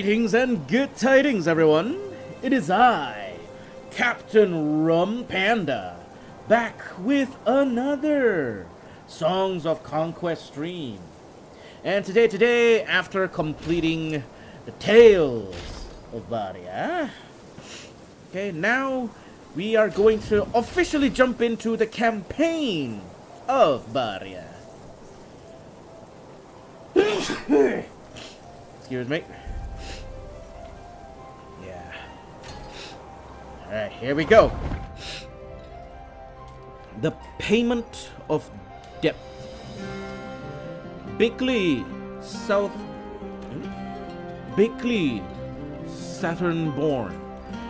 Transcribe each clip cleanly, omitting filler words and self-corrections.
Greetings and good tidings, everyone. It is I, Captain Rum Panda, back with another Songs of Conquest stream. And today, after completing the Tales of Barya, okay, now we are going to officially jump into the campaign of Barya. Excuse me. Yeah. Alright, here we go. The payment of debt. Bickley Saturnborn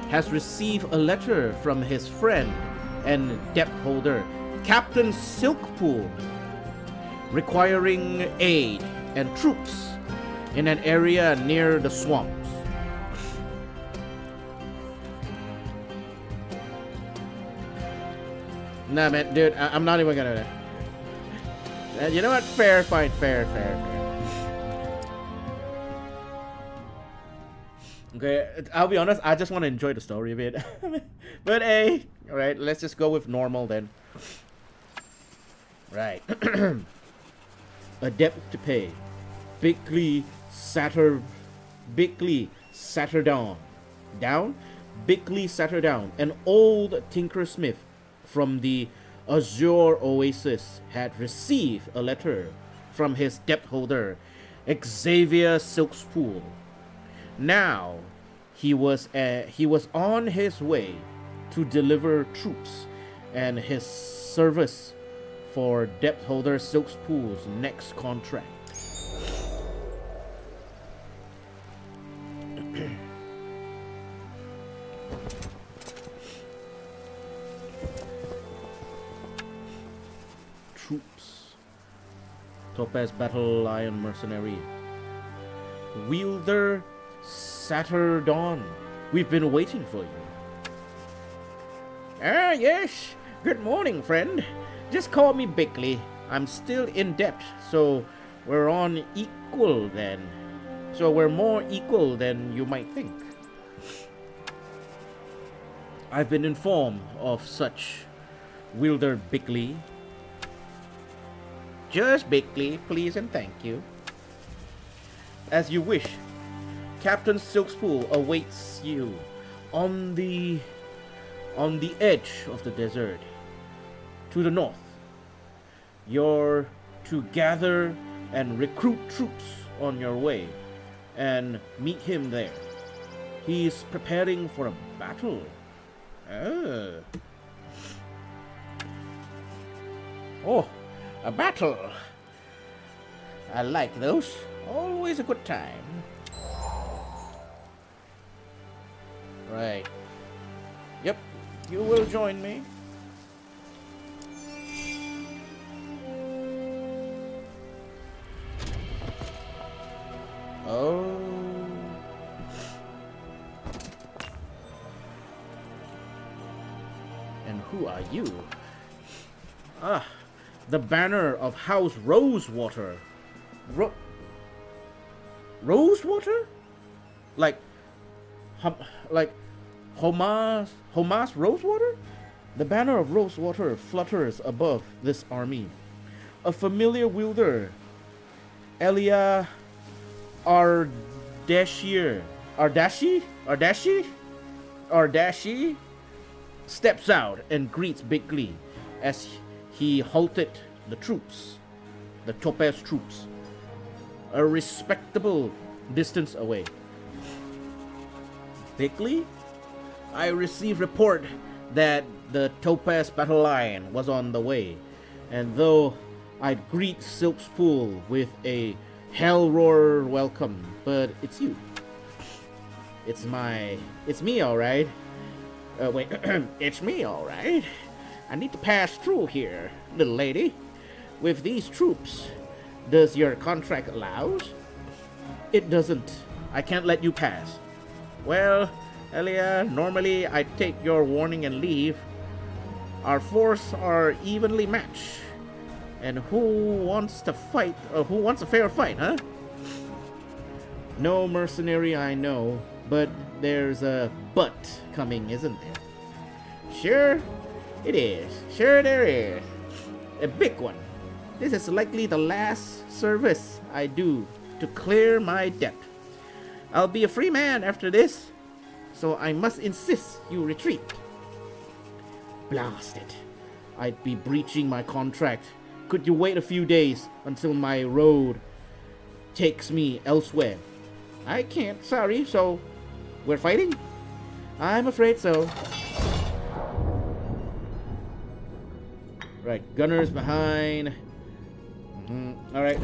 has received a letter from his friend and debt holder, Captain Silkpool, requiring aid and troops in an area near the swamps. Nah, man, dude, I'm not even gonna. You know what? Fair. Okay, I'll be honest, I just want to enjoy the story a bit. But hey, alright, let's just go with normal then. Right. A debt to pay. Bickley Saturdown. Bickley Satterdown, an old tinkersmith from the Azure Oasis, had received a letter from his debt holder, Xavier Silkspool. Now, he was on his way to deliver troops and his service for debt holder Silkspool's next contract. Troops. Topaz Battle Lion Mercenary. Wielder Saturdawn. We've been waiting for you. Ah, yes. Good morning, friend. Just call me Bickley. I'm still in debt, so we're on equal then. So we're more equal than you might think. I've been informed of such, Wielder Bickley. Just Bickley, please and thank you. As you wish. Captain Silkspool awaits you on the edge of the desert to the north. You're to gather and recruit troops on your way and meet him there. He's preparing for a battle. Oh, a battle. I like those. Always a good time. Right. Yep, you will join me. Oh. And who are you? Ah, the banner of House Rosewater. Rosewater? Like Homas Rosewater? The banner of Rosewater flutters above this army. A familiar wielder, Elia Ardashi, steps out and greets Bickley as he halted the troops, the Topaz troops, a respectable distance away. Bickley, I received report that the Topaz Battle Lion was on the way, and though I'd greet Silkspool with a hell roar welcome, but it's you. It's me, alright. Wait, it's me, alright. I need to pass through here, little lady. With these troops, does your contract allow? It doesn't. I can't let you pass. Well, Elia, normally I take your warning and leave. Our force are evenly matched. And who wants to fight? Who wants a fair fight, huh? No mercenary I know, but there's a but coming, isn't there? Sure, it is. Sure there is. A big one. This is likely the last service I do to clear my debt. I'll be a free man after this, so I must insist you retreat. Blast it. I'd be breaching my contract. Could you wait a few days until my road takes me elsewhere? I can't, sorry, so we're fighting? I'm afraid so. Right, gunners behind. Alright.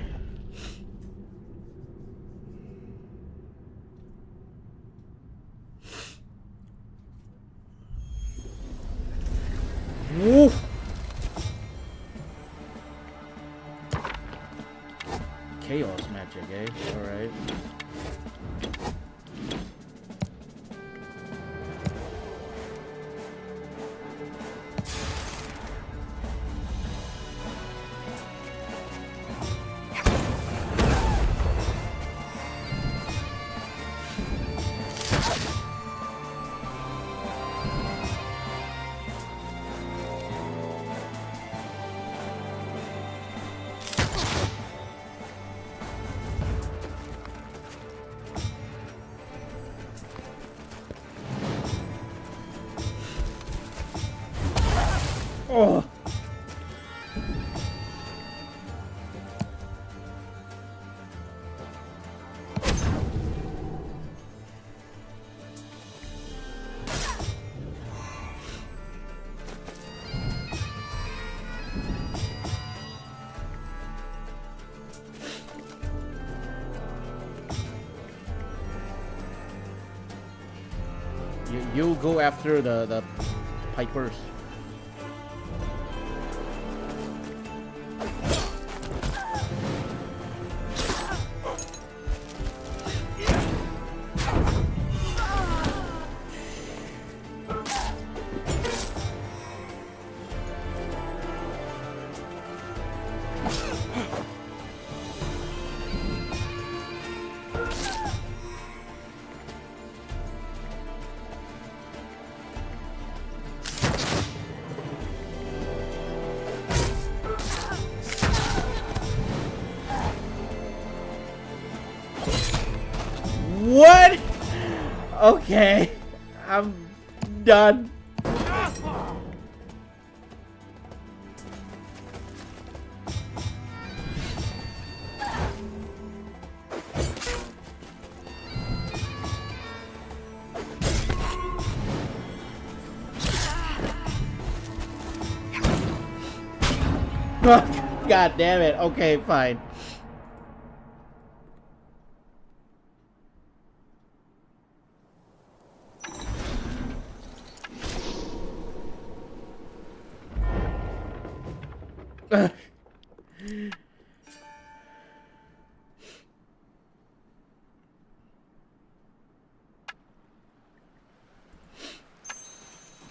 Woo! Chaos magic, eh? Alright. Oh! You go after the pipers. What? Okay, I'm done. God damn it. Okay, fine.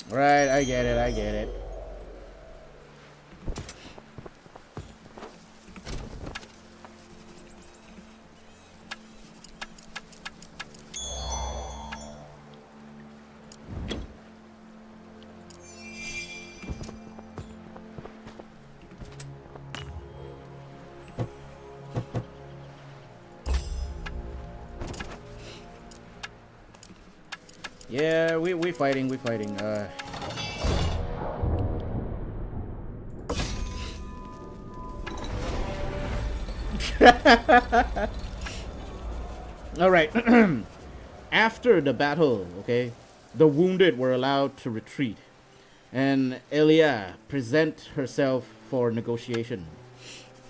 Right, I get it, I get it. Yeah, we fighting, we fighting. All right. After the battle, okay, the wounded were allowed to retreat, and Elia present herself for negotiation.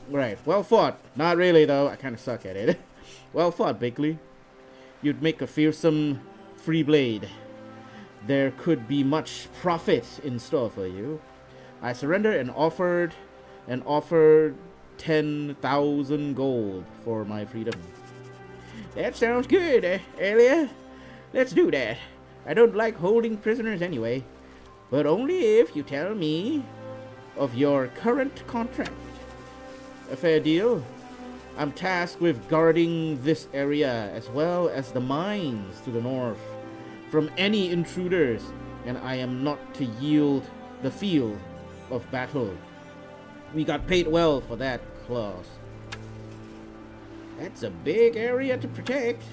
Right. Well fought. Not really though. I kind of suck at it. Well fought, Bakley. You'd make a fearsome free blade. There could be much profit in store for you. I surrendered and offered 10,000 gold for my freedom. That sounds good, Elia. Let's do that. I don't like holding prisoners anyway, but only if you tell me of your current contract. A fair deal? I'm tasked with guarding this area as well as the mines to the north from any intruders, and I am not to yield the field of battle. We got paid well for that clause. That's a big area to protect.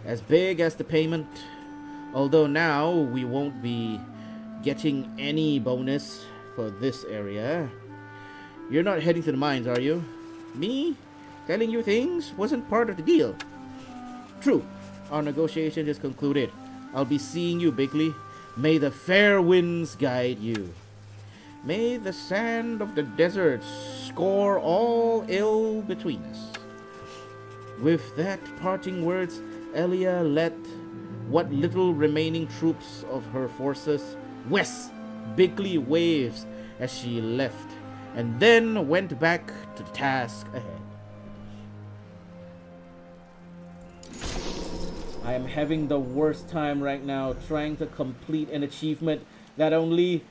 As big as the payment. Although now we won't be getting any bonus for this area. You're not heading to the mines, are you? Me? Telling you things wasn't part of the deal. True. Our negotiation is concluded. I'll be seeing you, Bigley. May the fair winds guide you. May the sand of the desert score all ill between us. With that parting words, Elia led what little remaining troops of her forces west. Bigley waves as she left, and then went back to the task ahead. I am having the worst time right now trying to complete an achievement that only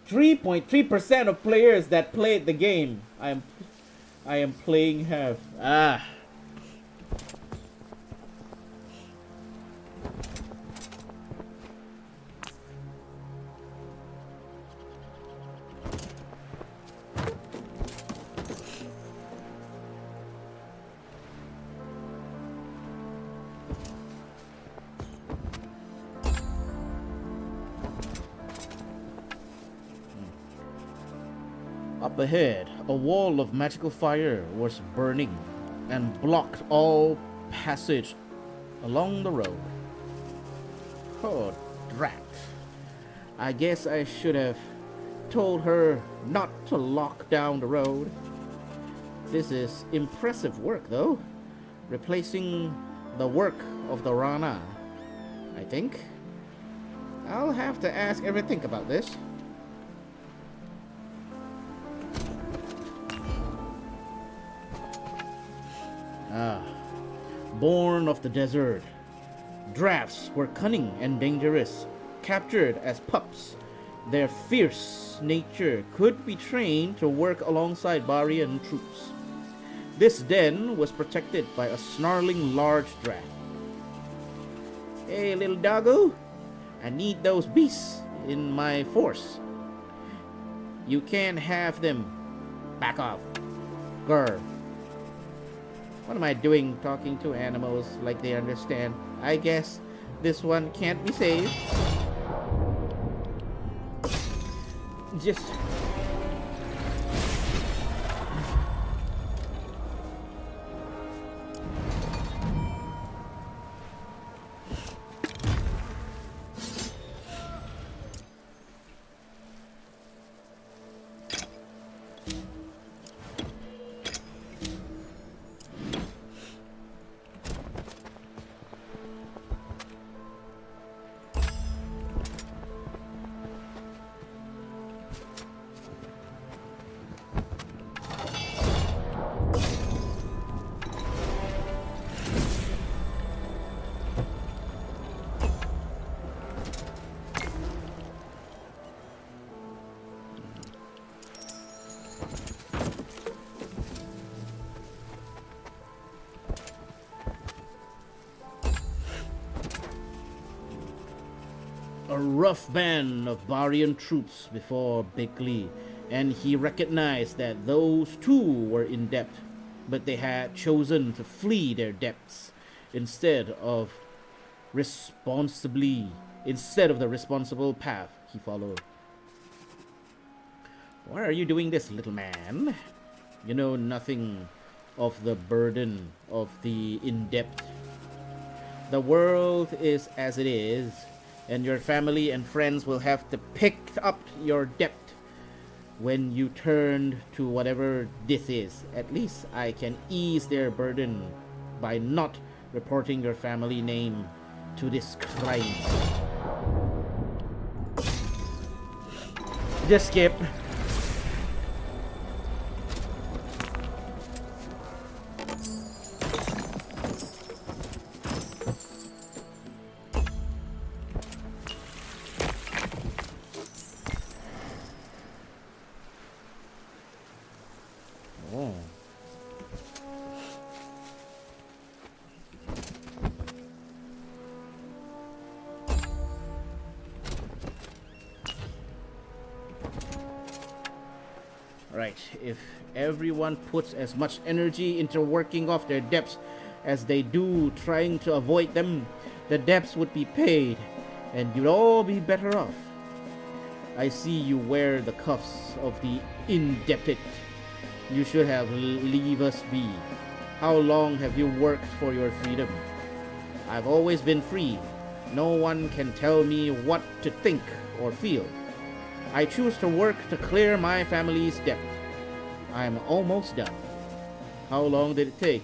3.3% of players that played the game I am playing have. Up ahead, a wall of magical fire was burning and blocked all passage along the road. Oh, drat. I guess I should have told her not to lock down the road. This is impressive work, though. Replacing the work of the Rana, I think. I'll have to ask everything about this. Born of the desert, drafts were cunning and dangerous. Captured as pups, their fierce nature could be trained to work alongside Baryan troops. This den was protected by a snarling large draft. Hey, little doggo, I need those beasts in my force. You can't have them. Back off. Grr. What am I doing talking to animals like they understand? I guess this one can't be saved. Just... a rough band of Baryan troops before Bigley, and he recognized that those too were in debt, but they had chosen to flee their debts instead of the responsible path he followed. Why are you doing this, little man? You know nothing of the burden of the in-debt. The world is as it is, and your family and friends will have to pick up your debt when you turn to whatever this is. At least I can ease their burden by not reporting your family name to this crime. Just skip. Right, if everyone puts as much energy into working off their debts as they do trying to avoid them, the debts would be paid, and you'd all be better off. I see you wear the cuffs of the indebted. You should have leave us be. How long have you worked for your freedom? I've always been free. No one can tell me what to think or feel. I choose to work to clear my family's debt. I'm almost done. How long did it take?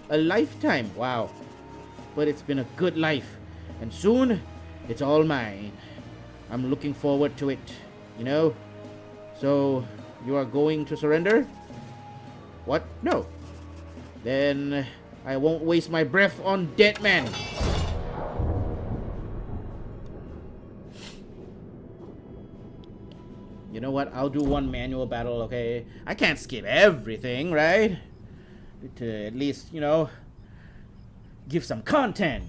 A lifetime, wow. But it's been a good life, and soon it's all mine. I'm looking forward to it, you know? So, you are going to surrender? What? No. Then I won't waste my breath on dead men. You know what? I'll do one manual battle, okay? I can't skip everything, right? To at least, you know, give some content.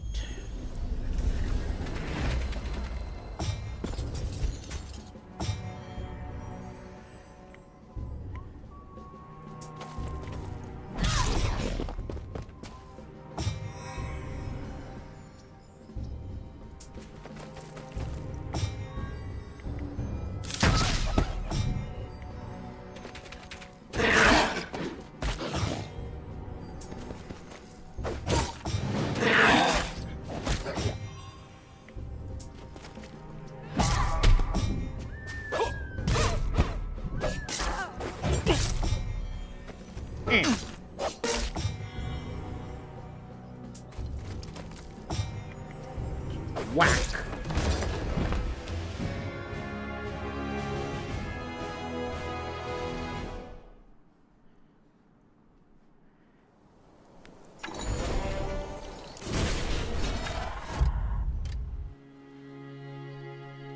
Whack.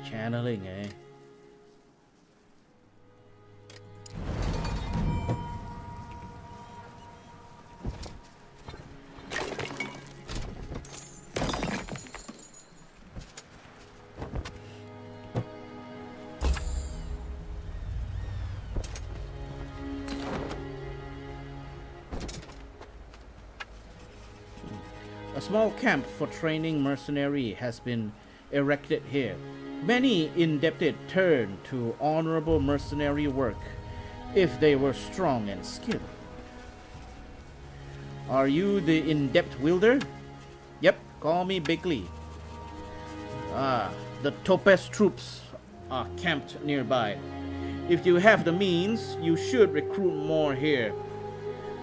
Channeling, eh? A small camp for training mercenary has been erected here. Many indebted turn to honorable mercenary work if they were strong and skilled. Are you the indebt wielder? Yep, call me Bigley. The Topaz troops are camped nearby. If you have the means, you should recruit more here.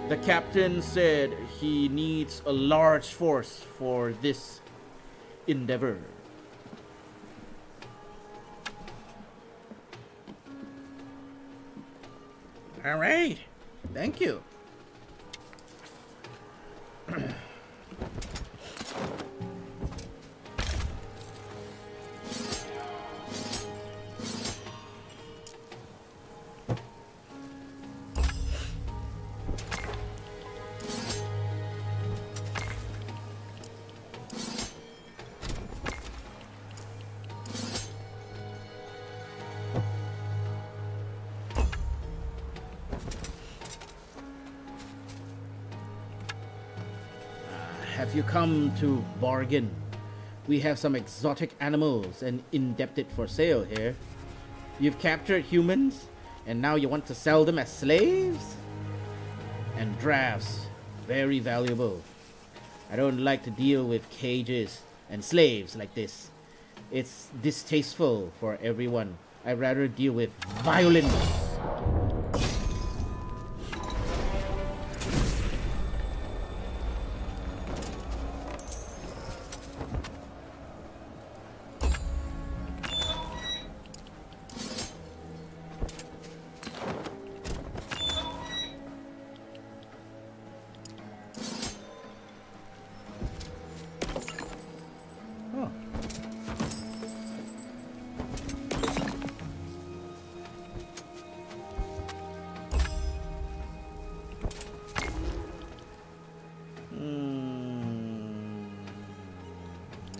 The captain said he needs a large force for this endeavor. All right. Thank you. Have you come to bargain? We have some exotic animals and indebted for sale here. You've captured humans, and now you want to sell them as slaves? And drafts, very valuable. I don't like to deal with cages and slaves like this. It's distasteful for everyone. I'd rather deal with violence.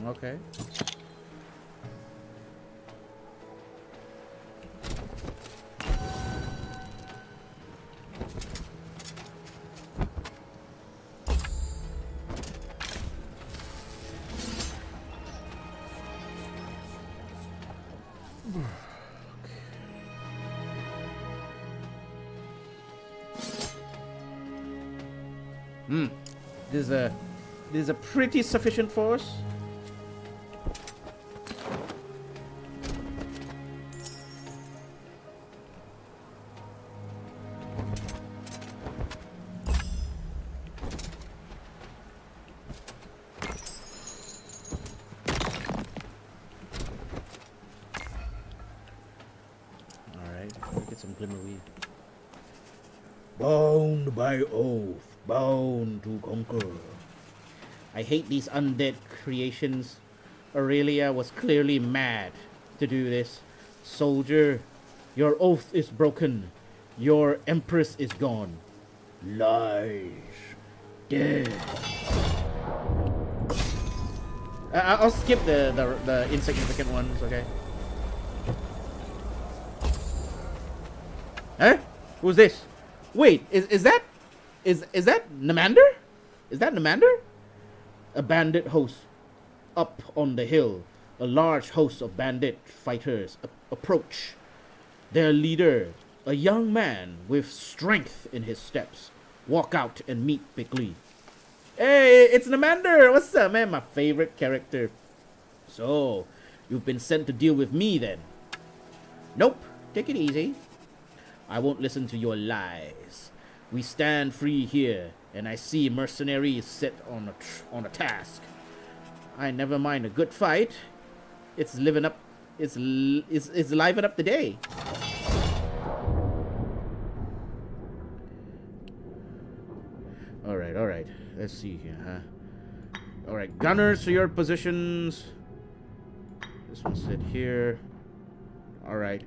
Okay. This is a pretty sufficient force. Bound by oath, bound to conquer. I hate these undead creations. Aurelia was clearly mad to do this. Soldier, your oath is broken. Your empress is gone. Lies. Dead. I'll skip the insignificant ones, okay? Huh? Who's this? Wait, is that Namander? Is that Namander? A bandit host up on the hill. A large host of bandit fighters approach. Their leader, a young man with strength in his steps, walk out and meet Bigly. Hey, it's Namander! What's up, man? My favorite character. So, you've been sent to deal with me then? Nope. Take it easy. I won't listen to your lies. We stand free here, and I see mercenaries set on a task. I never mind a good fight. It's living up. It's liven up the day. All right. Let's see here, huh? All right, gunners to your positions. This one sit here. All right.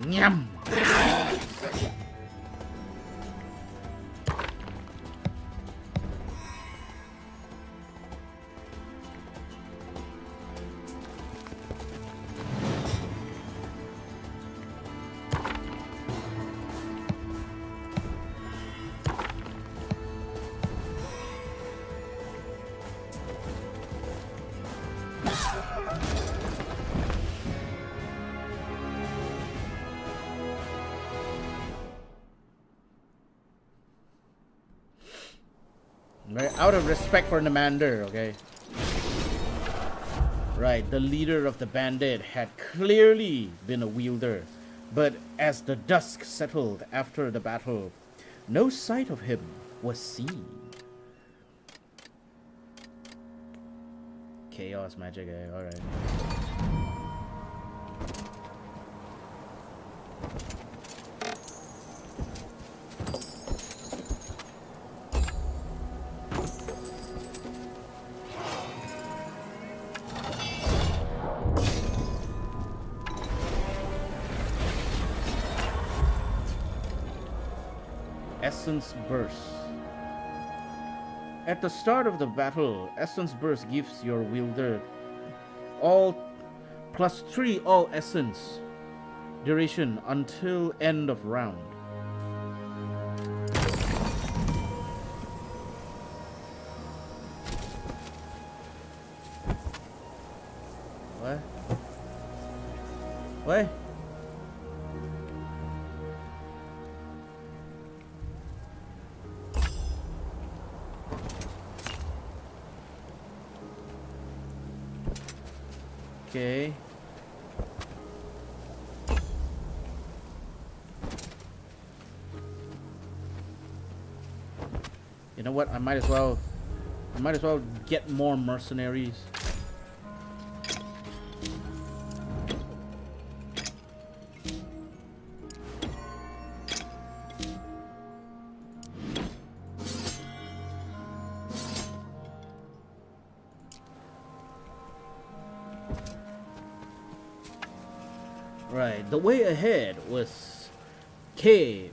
Yum. Right, out of respect for Namander, okay? Right, the leader of the bandit had clearly been a wielder, but as the dusk settled after the battle, no sight of him was seen. Chaos magic, alright. Essence Burst. At the start of the battle, Essence Burst gives your wielder all +3 all essence duration until end of round. What? What? Okay. You know what? I might as well get more mercenaries. Right, the way ahead was the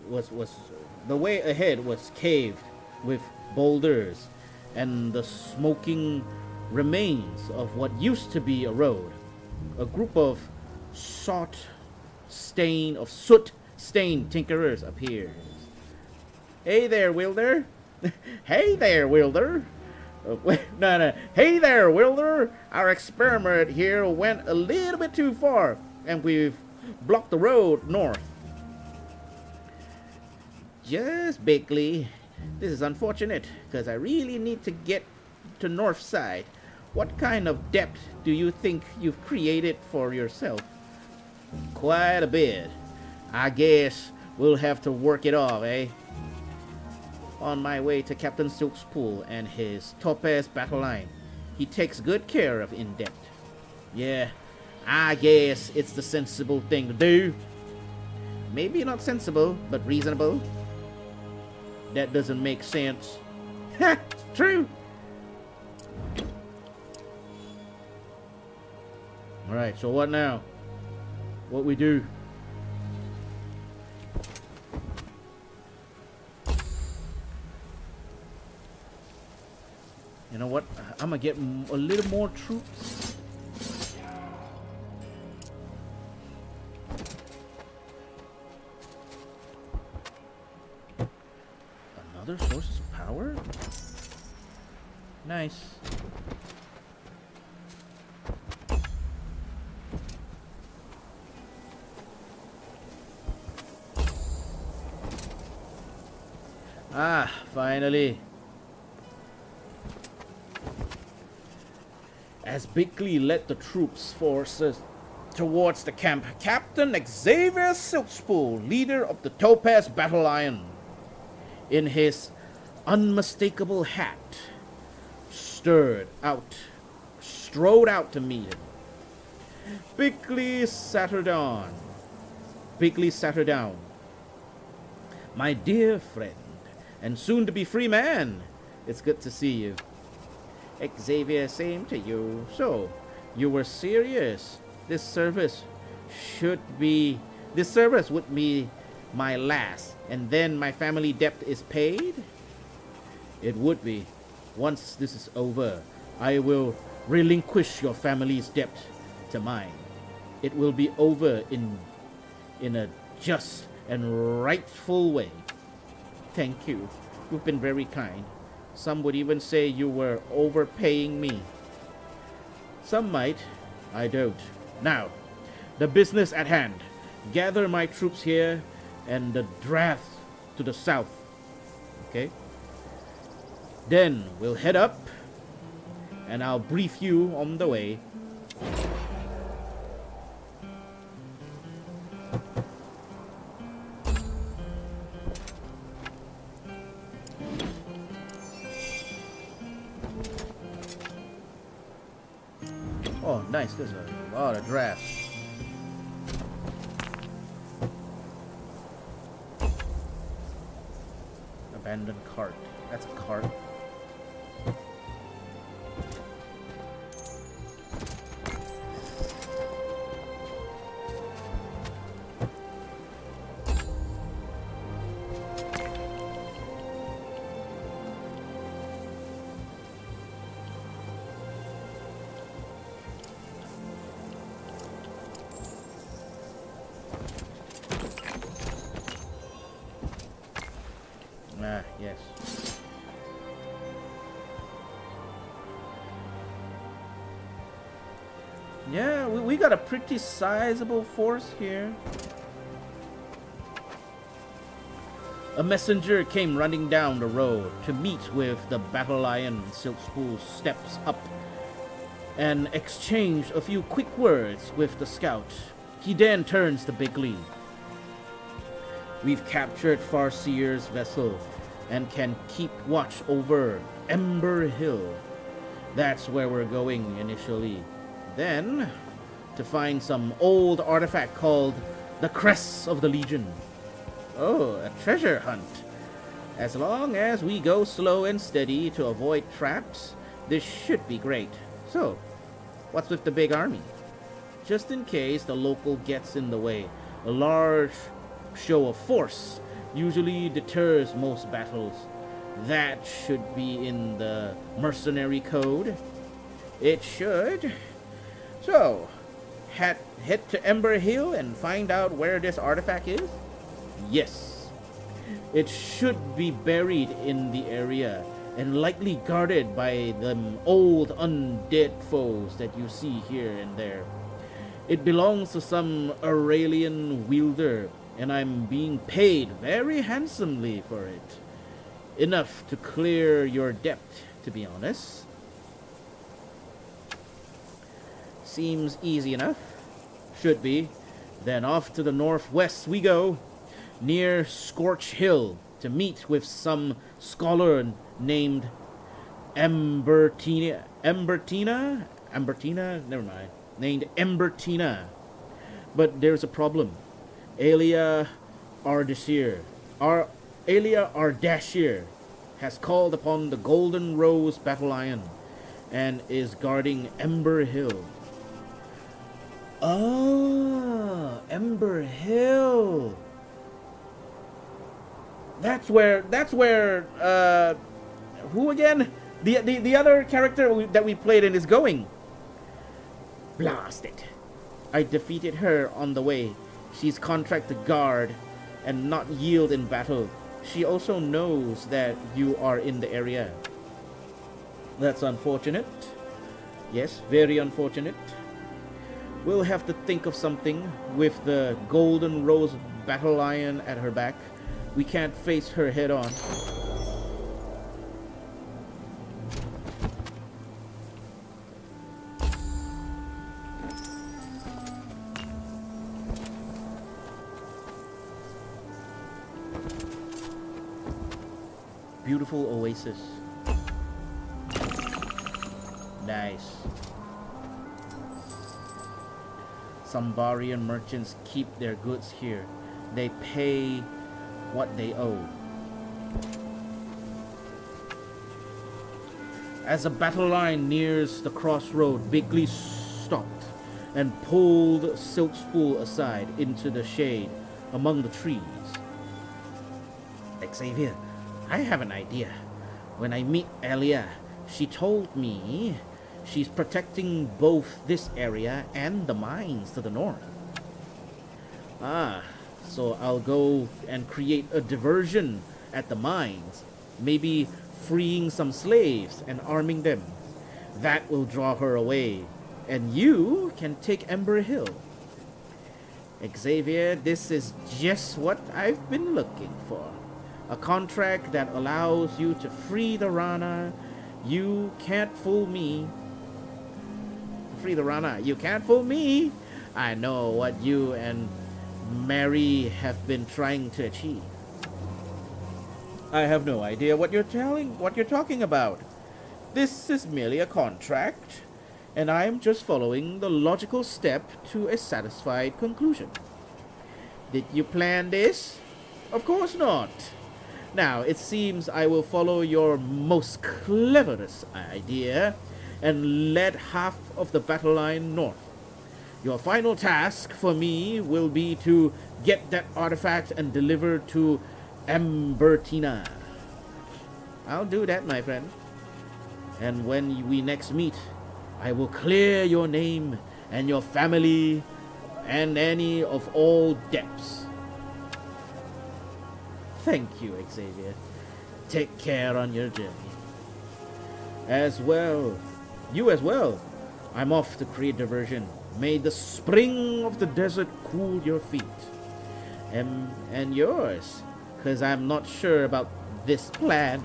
way ahead was caved with boulders and the smoking remains of what used to be a road. A group of soot-stained tinkerers appears. Hey there, wielder. Hey there, wielder. No. Hey there, wielder. Our experiment here went a little bit too far, and we've blocked the road north. Just Bickley. This is unfortunate, because I really need to get to north side. What kind of depth do you think you've created for yourself? Quite a bit. I guess we'll have to work it off, eh? On my way to Captain Silk's pool and his Topaz battle line. He takes good care of in-depth. Yeah, I guess it's the sensible thing to do. Maybe not sensible, but reasonable. That doesn't make sense. Ha! True! Alright, so what now? What we do? You know what? I'm gonna get a little more troops. Another sources of power? Nice. Ah, finally. As Bickley led the troops forces towards the camp, Captain Xavier Silkspool, leader of the Topaz Battle Lion, in his unmistakable hat, strode out to meet him. Bickley sat her down. My dear friend, and soon to be free man, it's good to see you. Xavier, same to you. So, you were serious. This service would be my last, and then my family debt is paid? It would be. Once this is over, I will relinquish your family's debt to mine. It will be over in a just and rightful way. Thank you. You've been very kind. Some would even say you were overpaying me. Some might. I don't. Now, the business at hand. Gather my troops here and the draft to the south. Okay? Then we'll head up and I'll brief you on the way. Oh, nice. There's a lot of drafts. Abandoned cart. That's a cart. Yeah, we got a pretty sizable force here. A messenger came running down the road to meet with the battle lion. Silkspool steps up and exchanged a few quick words with the scout. He then turns to Bigley. We've captured Farseer's vessel and can keep watch over Ember Hill. That's where we're going initially. Then, to find some old artifact called the Crest of the Legion. Oh, a treasure hunt. As long as we go slow and steady to avoid traps, this should be great. So, what's with the big army? Just in case the local gets in the way, a large show of force usually deters most battles. That should be in the mercenary code. It should. So, head to Ember Hill and find out where this artifact is? Yes. It should be buried in the area and likely guarded by them old undead foes that you see here and there. It belongs to some Aurelian wielder, and I'm being paid very handsomely for it. Enough to clear your debt, to be honest. Seems easy enough. Should be. Then off to the northwest we go, near Scorch Hill, to meet with some scholar named Ambertina? Never mind. Named Ambertina. But there's a problem. Alia Ardashir has called upon the Golden Rose Battle Lion and is guarding Ember Hill. Oh, Ember Hill. That's where who again? The other character that we played in is going. Blast it. I defeated her on the way. She's contracted guard and not yield in battle. She also knows that you are in the area. That's unfortunate. Yes, very unfortunate. We'll have to think of something with the Golden Rose Battle Lion at her back. We can't face her head on. Beautiful oasis. Nice. Some Barian merchants keep their goods here. They pay what they owe. As the battle line nears the crossroad, Bigley stopped and pulled Silkspool aside into the shade among the trees. Xavier, I have an idea. When I meet Alia, she told me she's protecting both this area and the mines to the north. So I'll go and create a diversion at the mines, maybe freeing some slaves and arming them. That will draw her away, and you can take Ember Hill. Xavier, this is just what I've been looking for. A contract that allows you to free the Rana. You can't fool me. Free the Rana. You can't fool me. I know what you and Mary have been trying to achieve. I have no idea what you're talking about. This is merely a contract, and I am just following the logical step to a satisfied conclusion. Did you plan this? Of course not. Now, it seems I will follow your most cleverest idea and lead half of the battle line north. Your final task for me will be to get that artifact and deliver to Ambertina. I'll do that, my friend. And when we next meet, I will clear your name and your family and any of all debts. Thank you, Xavier. Take care on your journey. You as well. I'm off to create diversion. May the spring of the desert cool your feet. And yours, because I'm not sure about this plan.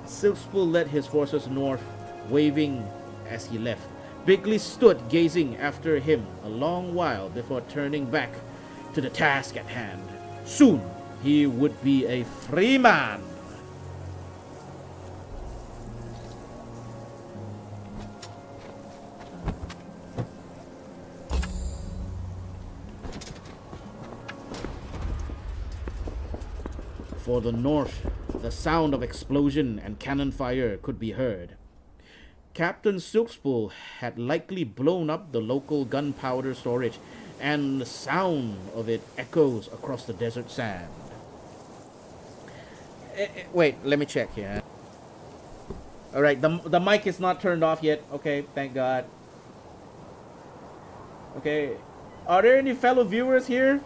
Silkspool led his forces north, waving as he left. Bigley stood gazing after him a long while before turning back to the task at hand. Soon he would be a free man. For the north, the sound of explosion and cannon fire could be heard. Captain Silkspool had likely blown up the local gunpowder storage, and the sound of it echoes across the desert sand. Wait, let me check here. Alright, the mic is not turned off yet. Okay, thank God. Okay, are there any fellow viewers here?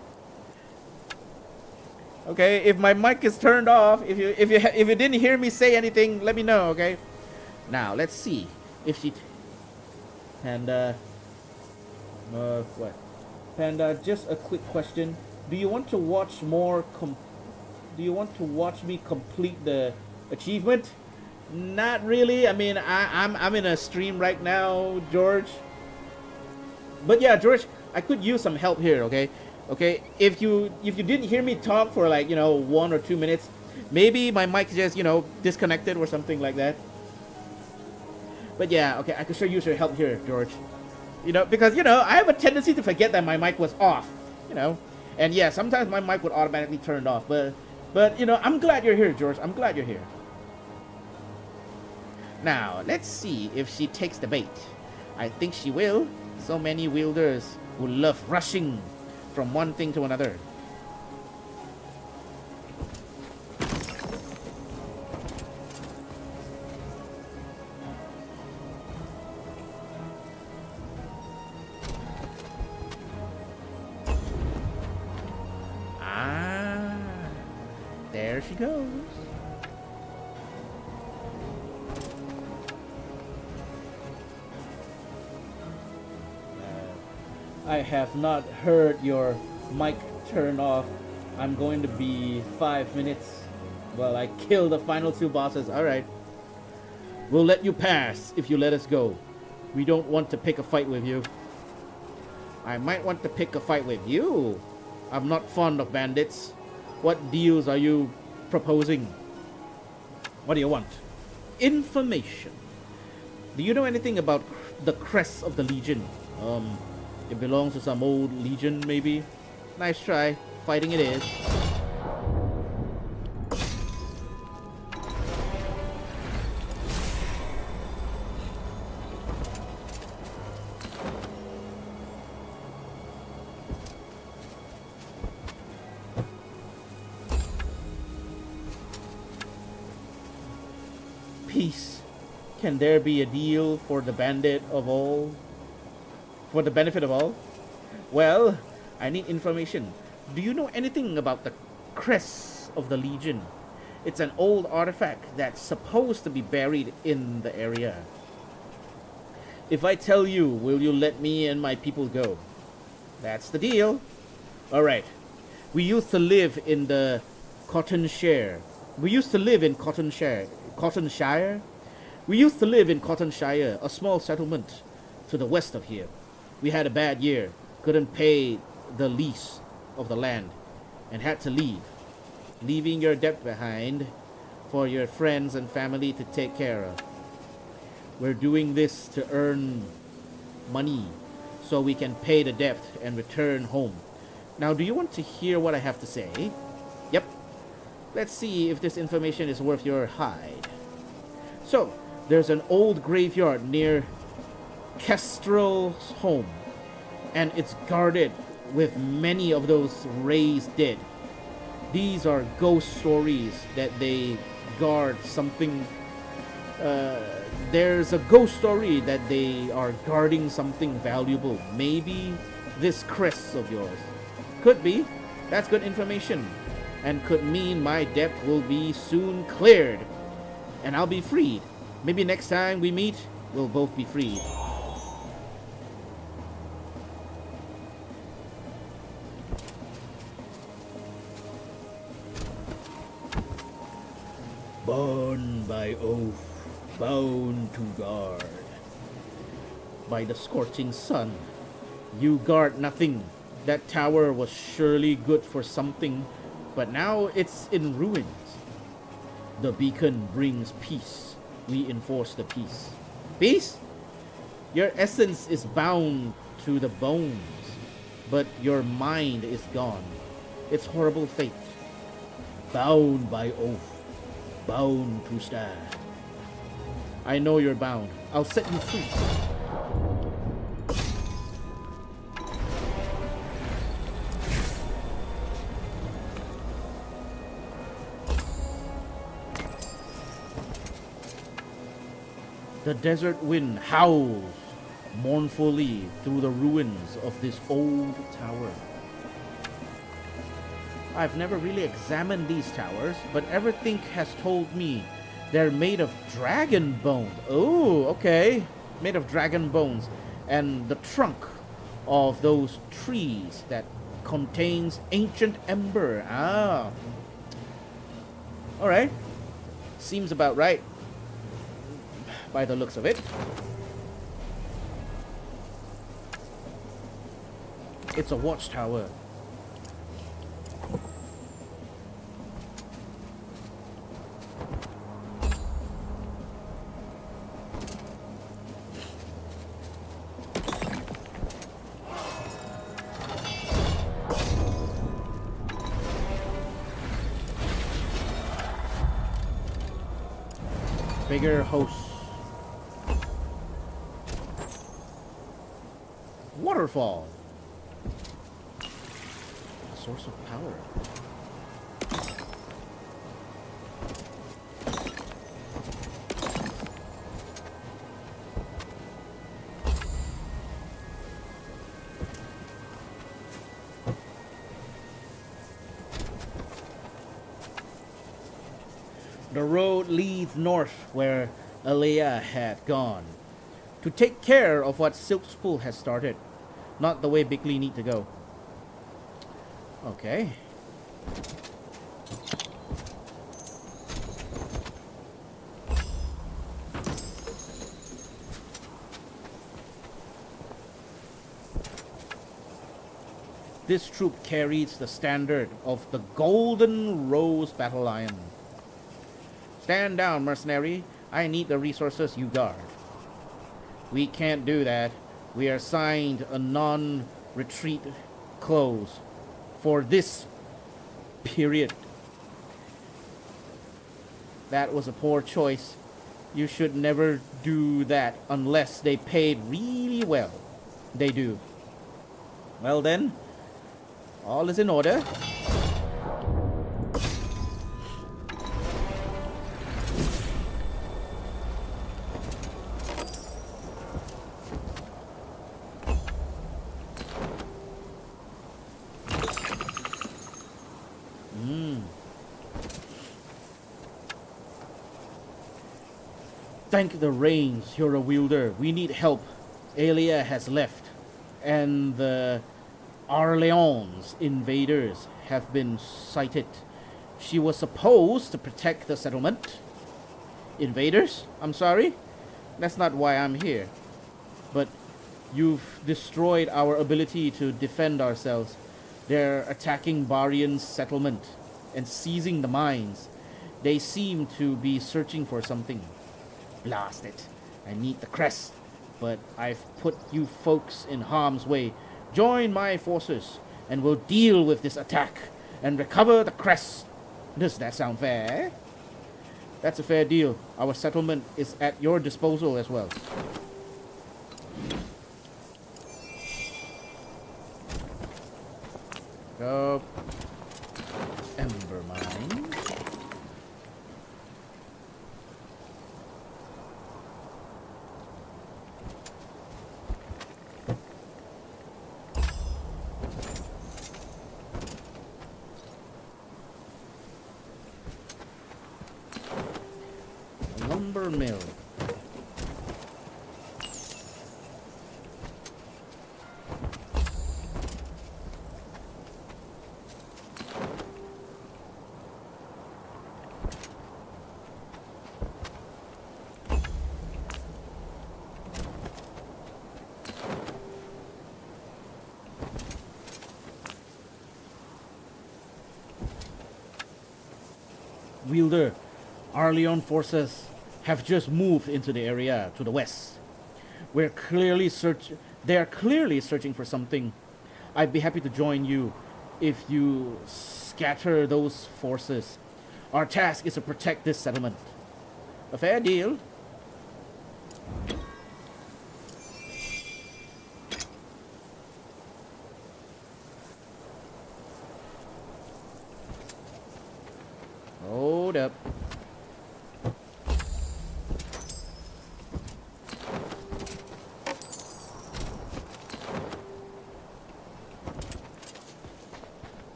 Okay, if my mic is turned off, if you didn't hear me say anything, let me know. Okay. Now let's see if she. Panda. What? Panda. Just a quick question. Do you want to watch more? Do you want to watch me complete the achievement? Not really. I mean, I'm in a stream right now, George. But yeah, George, I could use some help here. Okay. Okay, if you didn't hear me talk for like 1 or 2 minutes, maybe my mic just disconnected or something like that. But yeah, okay, I could sure use your help here, George. Because I have a tendency to forget that my mic was off. And yeah, sometimes my mic would automatically turn off. But I'm glad you're here, George. I'm glad you're here. Now let's see if she takes the bait. I think she will. So many wielders who love rushing from one thing to another. Ah, there she goes. I have not heard your mic turn off. I'm going to be 5 minutes while I kill the final 2 bosses. Alright. We'll let you pass if you let us go. We don't want to pick a fight with you. I might want to pick a fight with you. I'm not fond of bandits. What deals are you proposing? What do you want? Information. Do you know anything about the crest of the Legion? It belongs to some old legion, maybe? Nice try. Fighting it is. Peace. Can there be a deal for the bandit of all? For the benefit of all? Well, I need information. Do you know anything about the crest of the Legion? It's an old artifact that's supposed to be buried in the area. If I tell you, will you let me and my people go? That's the deal. Alright. We used to live in the Cottonshire. We used to live in Cottonshire. We used to live in Cottonshire, a small settlement to the west of here. We had a bad year, couldn't pay the lease of the land, and had to leave, leaving your debt behind for your friends and family to take care of. We're doing this to earn money so we can pay the debt and return home. Now, do you want to hear what I have to say? Yep. Let's see if this information is worth your hide. So, there's an old graveyard near Kestrel's home, and it's guarded with many of those raised dead. These are ghost stories that they guard something. There's a ghost story that they are guarding something valuable. Maybe this crest of yours. Could be. That's good information, and could mean my debt will be soon cleared, and I'll be freed. Maybe next time we meet, we'll both be freed. Born by oath, bound to guard. By the scorching sun, you guard nothing. That tower was surely good for something, but now it's in ruins. The beacon brings peace. We enforce the peace. Peace? Your essence is bound to the bones, but your mind is gone. It's horrible fate. Bound by oath, bound to stand. I know you're bound. I'll set you free. The desert wind howls mournfully through the ruins of this old tower. I've never really examined these towers, but everything has told me they're made of dragon bone. Oh, okay. Made of dragon bones. And the trunk of those trees that contains ancient ember. Ah. Alright. Seems about right. By the looks of it. It's a watchtower. Bigger hosts. Waterfall. A source of power. The road leads north where Alea had gone to take care of what Silk Spool has started. Not the way Bigly need to go. Okay. This troop carries the standard of the Golden Rose Battle Lion. Stand down, mercenary. I need the resources you guard. We can't do that. We are signed a non-retreat clause for this period. That was a poor choice. You should never do that unless they paid really well. They do. Well then, all is in order. Thank the rains, you're a wielder. We need help. Alia has left, and the Arleon's invaders have been sighted. She was supposed to protect the settlement. Invaders? I'm sorry? That's not why I'm here. But you've destroyed our ability to defend ourselves. They're attacking Baryan's settlement and seizing the mines. They seem to be searching for something. Blast it. I need the crest, but I've put you folks in harm's way. Join my forces, and we'll deal with this attack and recover the crest. Does that sound fair? That's a fair deal. Our settlement is at your disposal as well. Go. Ember mine. Lumber mill. Wielder, Arleon forces have just moved into the area to the west. They are clearly searching for something. I'd be happy to join you if you scatter those forces. Our task is to protect this settlement. A fair deal. Hold up.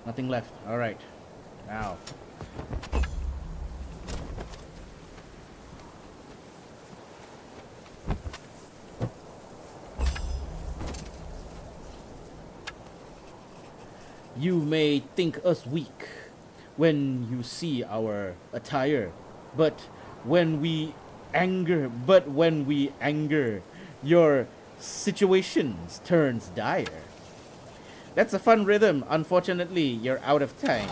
Nothing left. All right. Now. You may think us weak when you see our attire, but when we anger, your situations turns dire. That's a fun rhythm. Unfortunately, you're out of time.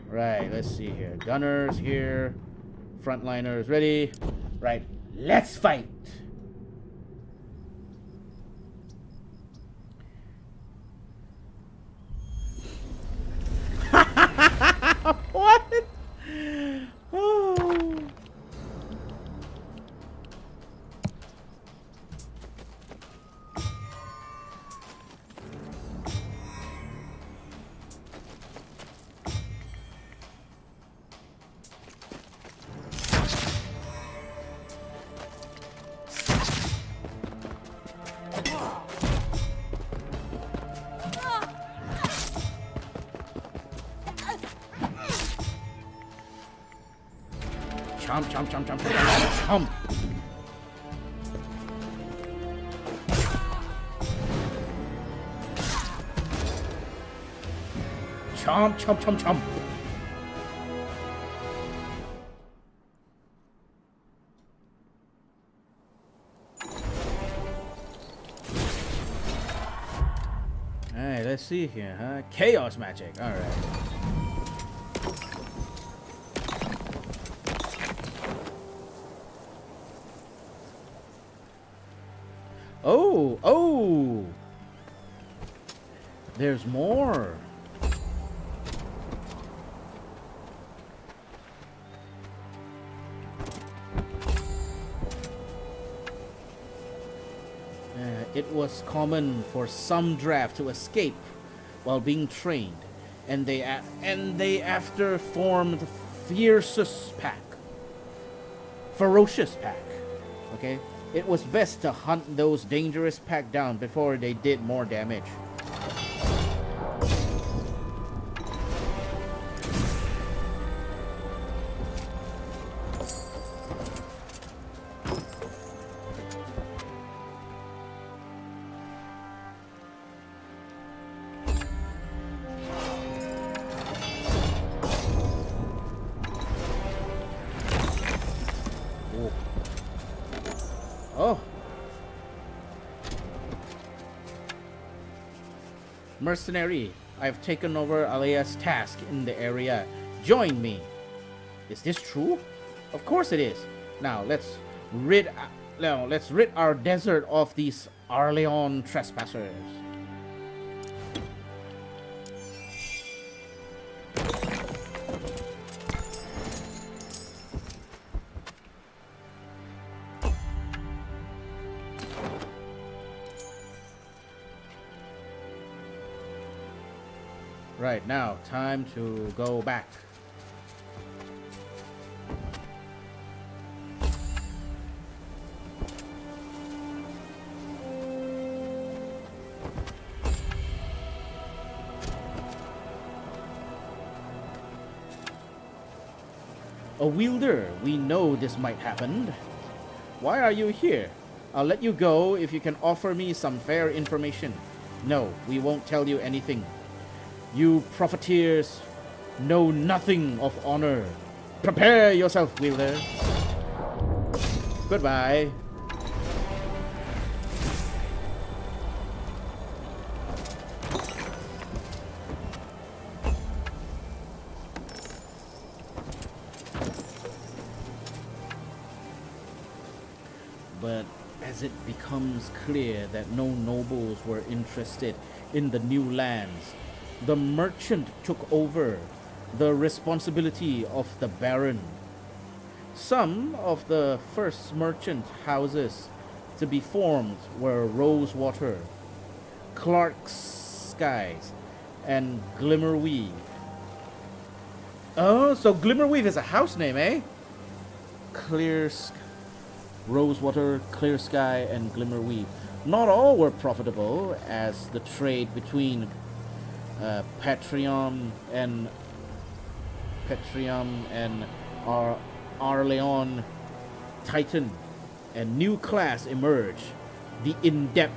Right, let's see here. Gunners here. Frontliners ready. Right, let's fight. What? Oh. Chomp, chomp, chomp, chomp, chomp. Chomp, chomp, chomp, chomp. Alright, let's see here, huh? Chaos magic, alright. Oh! There's more. It was common for some draft to escape while being trained, and they after formed ferocious pack. Okay? It was best to hunt those dangerous pack down before they did more damage. Oh. Mercenary, I've taken over Alea's task in the area. Join me. Is this true? Of course it is. Now let's rid our desert of these Arleon trespassers. Right, now, time to go back. A wielder, we know this might happen. Why are you here? I'll let you go if you can offer me some fair information. No, we won't tell you anything. You profiteers know nothing of honor. Prepare yourself, wielder. Goodbye. But as it becomes clear that no nobles were interested in the new lands, the merchant took over the responsibility of the baron. Some of the first merchant houses to be formed were Rosewater, Clark's Skies, and Glimmerweave. Oh, so Glimmerweave is a house name, eh? Rosewater, Clear Sky, and Glimmerweave. Not all were profitable, as the trade between Patrium and Arleon tightened. A new class emerged, the Indept.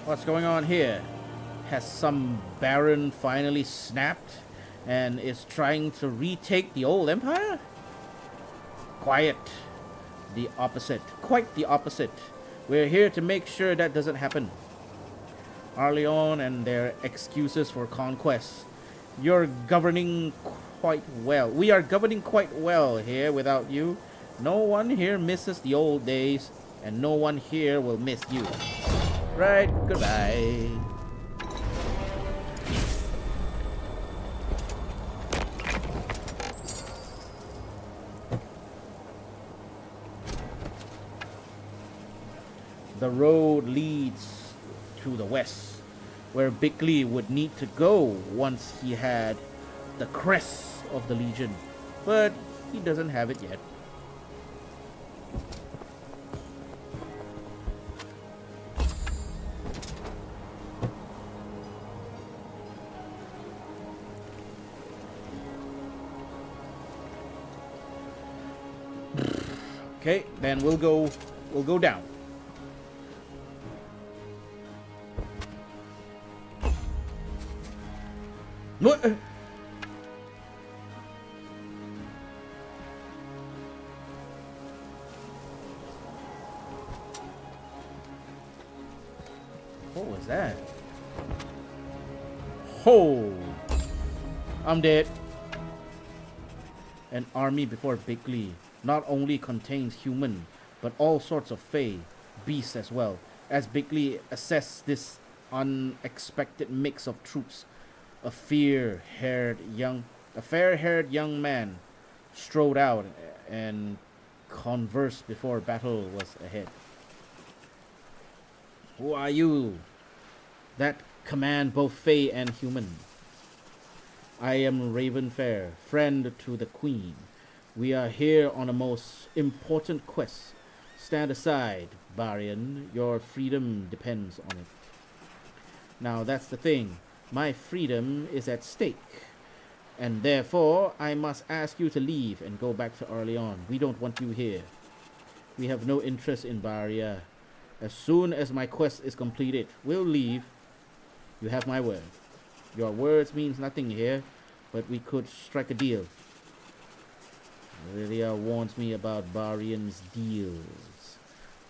What's going on here? Has some baron finally snapped and is trying to retake the old empire? Quiet. The opposite. Quite the opposite. We're here to make sure that doesn't happen. Arleon and their excuses for conquest. You're governing quite well. We are governing quite well here without you. No one here misses the old days, and no one here will miss you. Right, goodbye. The road leads to the west, where Bickley would need to go once he had the crest of the Legion, but he doesn't have it yet. Okay, then we'll go down. What? What was that? Ho! I'm dead. An army before Bickley not only contains human, but all sorts of fey, beasts as well. As Bickley assessed this unexpected mix of troops, a fair-haired young man strode out and conversed before battle was ahead. Who are you that command both fey and human? I am Ravenfair, friend to the Queen. We are here on a most important quest. Stand aside, Baryan. Your freedom depends on it. Now that's the thing. My freedom is at stake. And therefore, I must ask you to leave and go back to Arleon. We don't want you here. We have no interest in Barya. As soon as my quest is completed, we'll leave. You have my word. Your words means nothing here, but we could strike a deal. Lilia warns me about Baryan's deals.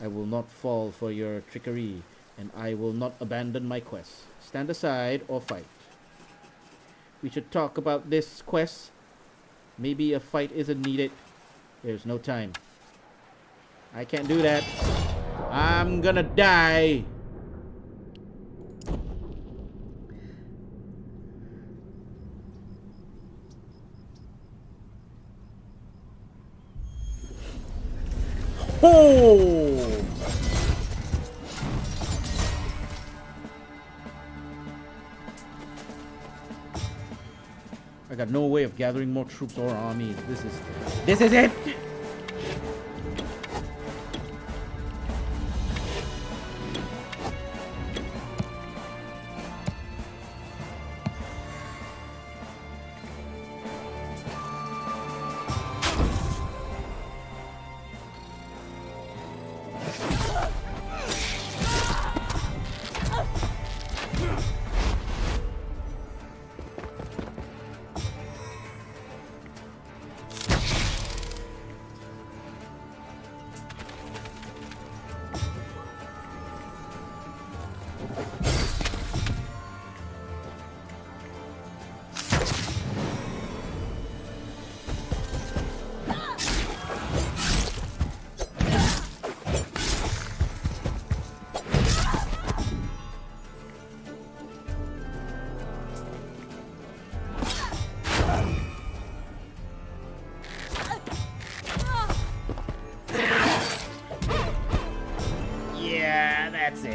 I will not fall for your trickery, and I will not abandon my quest. Stand aside or fight. We should talk about this quest. Maybe a fight isn't needed. There's no time. I can't do that. I'm gonna die. Oh! I got no way of gathering more troops or armies. This is it.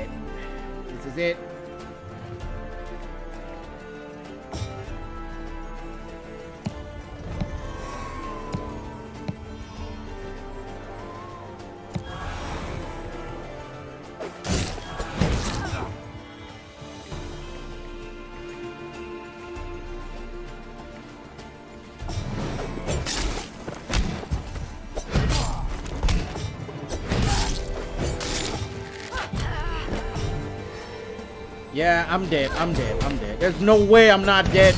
it. This is it. Yeah, I'm dead. I'm dead. I'm dead. There's no way I'm not dead.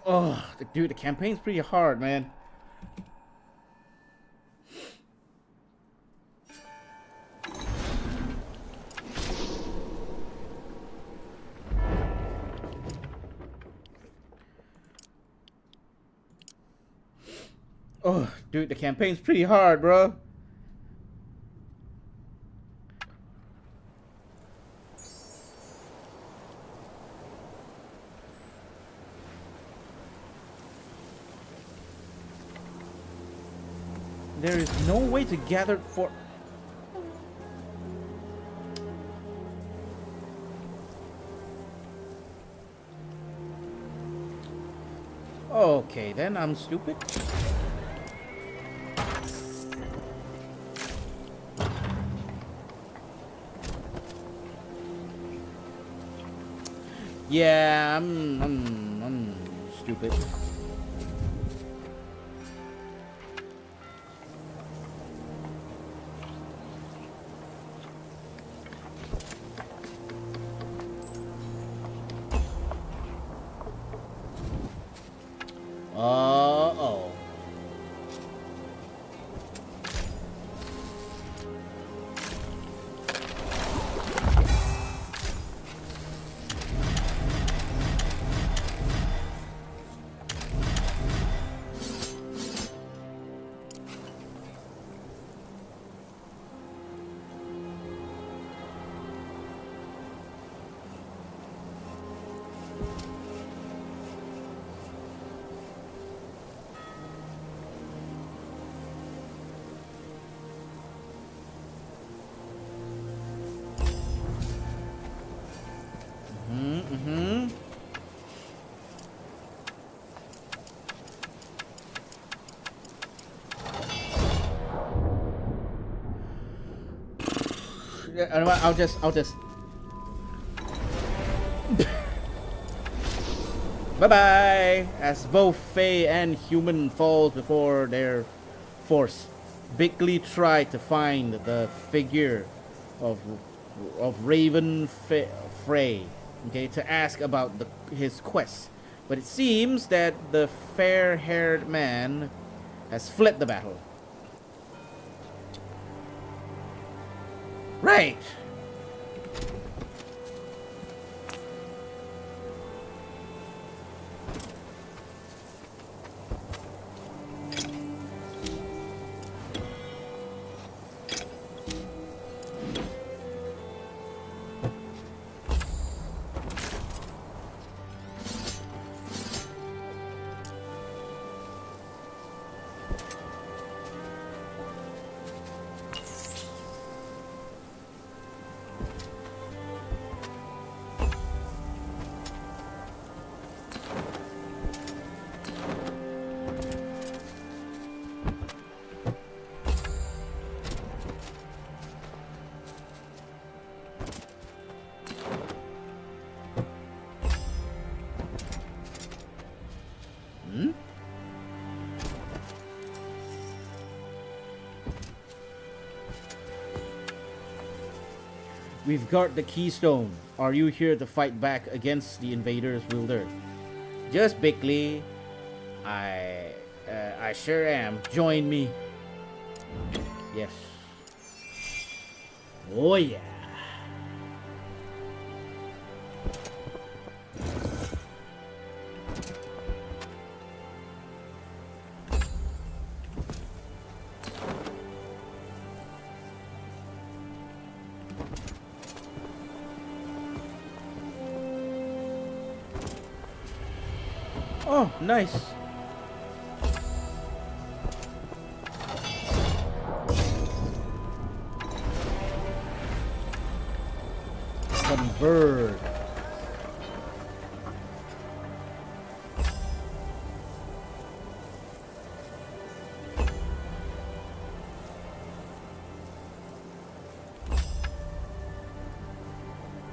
Oh, dude, the campaign's pretty hard, man. Oh, dude, the campaign's pretty hard, bro. There is no way to gather for... Okay, then I'm stupid. Yeah, I'm stupid. Uh-oh. I'll just bye-bye. As both Fae and human falls before their force, Bigly tried to find the figure of Raven Frey, okay, to ask about his quest. But it seems that the fair-haired man has fled the battle. Right. We've got the keystone. Are you here to fight back against the invaders, Wilder? Just Bigly. I sure am. Join me. Yes. Oh yeah. Oh, nice. Convert.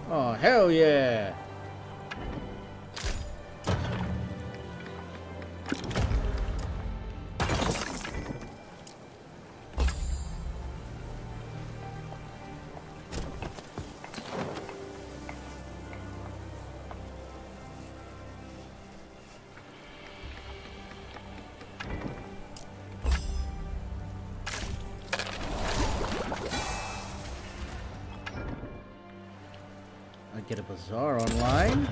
Oh, hell yeah. I get a bazaar online.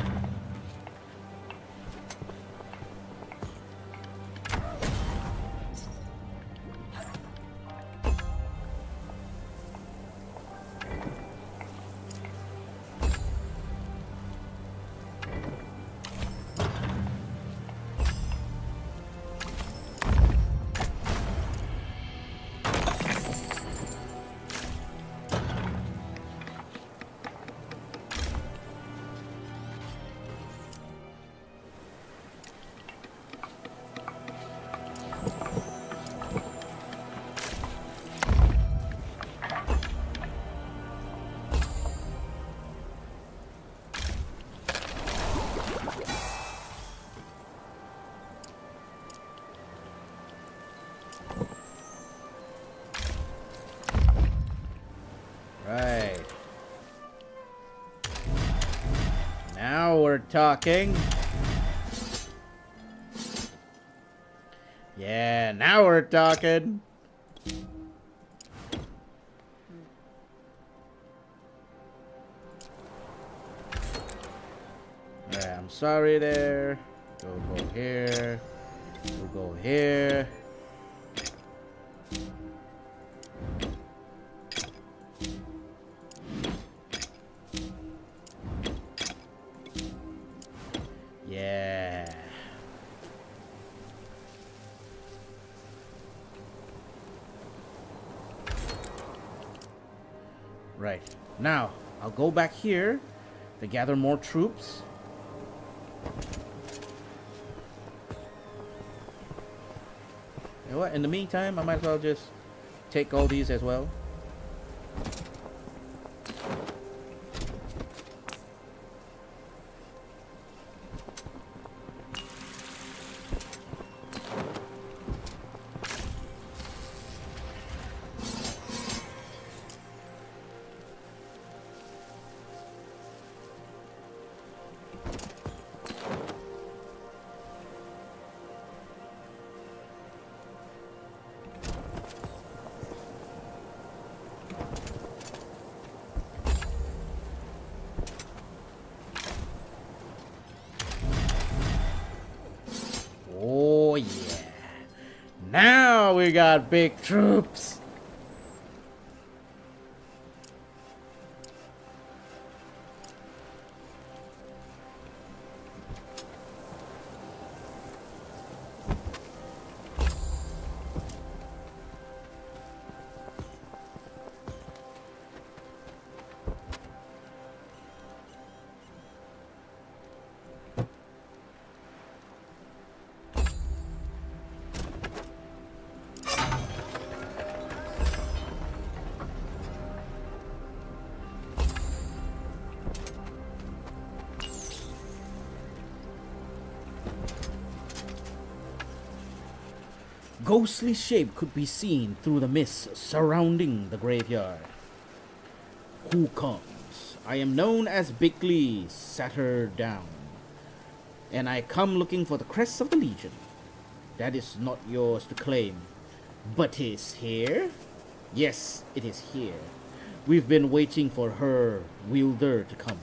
Right. Now we're talking. Yeah, now we're talking. Alright, I'm sorry there. We'll go here. We'll go here. Yeah. Right. Now, I'll go back here to gather more troops. You know what? In the meantime, I might as well just take all these as well. Oh yeah. Now we got big troops. Ghostly shape could be seen through the mist surrounding the graveyard. Who comes? I am known as Bigly Satterdown, and I come looking for the crest of the Legion. That is not yours to claim, but is here? Yes, it is here. We've been waiting for her wielder to come.